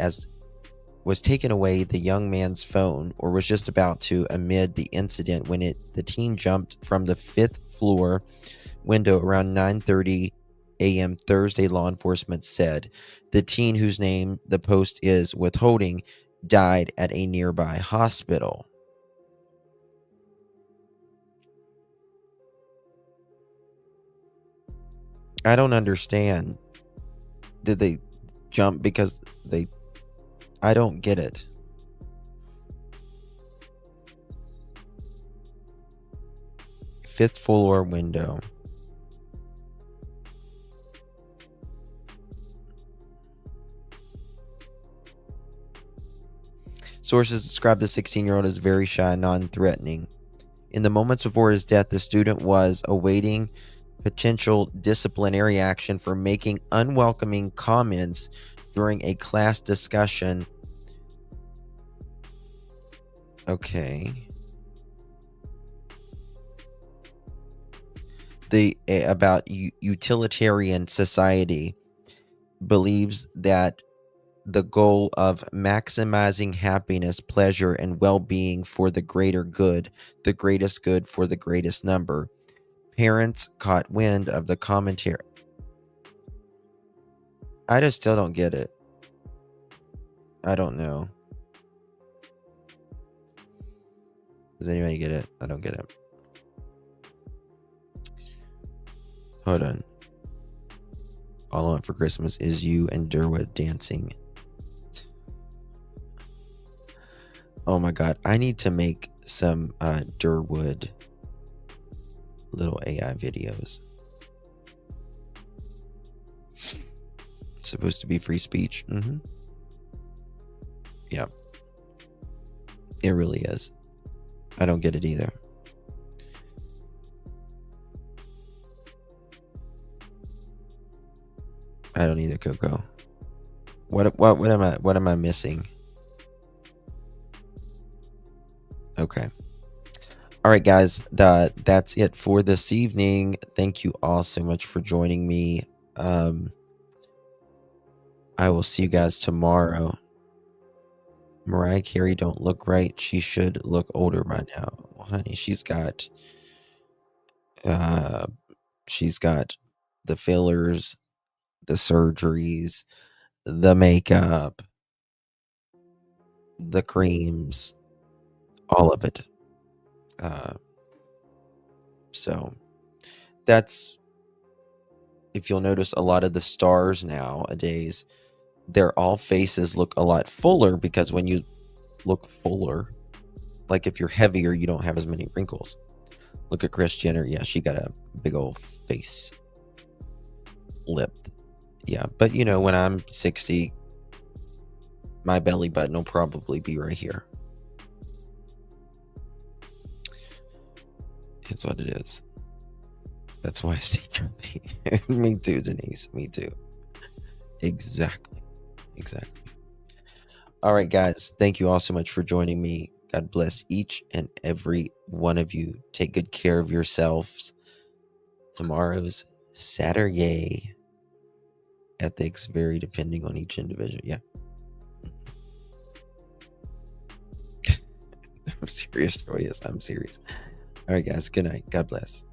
the young man's phone, or was just about to, amid the incident when the teen jumped from the 5th floor window around 9:30 a.m. Thursday, law enforcement said. The teen, whose name the Post is withholding, died at a nearby hospital. I don't understand. Did they jump because I don't get it. Fifth floor window. Sources describe the 16-year-old as very shy, non-threatening. In the moments before his death, the student was awaiting potential disciplinary action for making unwelcoming comments during a class discussion. Okay. About utilitarian society believes that the goal of maximizing happiness, pleasure, and well-being for the greater good, the greatest good for the greatest number. Parents caught wind of the commentary. I just still don't get it. I don't know. Does anybody get it? I don't get it. Hold on. All I Want for Christmas is You and Durwood dancing. Oh my god. I need to make some Durwood little AI videos. It's supposed to be free speech. Yeah. It really is. I don't get it either. I don't either, Coco. What am I missing? Okay. All right, guys. That's it for this evening. Thank you all so much for joining me. I will see you guys tomorrow. Mariah Carey don't look right. She should look older by now. Well, honey, she's got the fillers, the surgeries, the makeup, the creams, all of it. So that's, if you'll notice, a lot of the stars nowadays, their all faces look a lot fuller, because when you look fuller, like if you're heavier, you don't have as many wrinkles. Look at Kris Jenner. Yeah, she got a big old face lipped. Yeah, but when I'm 60, my belly button will probably be right here. It's what it is. That's why I stay chubby. Me too, Denise. Me too. Exactly. All right, guys. Thank you all so much for joining me. God bless each and every one of you. Take good care of yourselves. Tomorrow's Saturday. Ethics vary depending on each individual. Yeah. I'm serious, Joyous. I'm serious. All right, guys. Good night. God bless.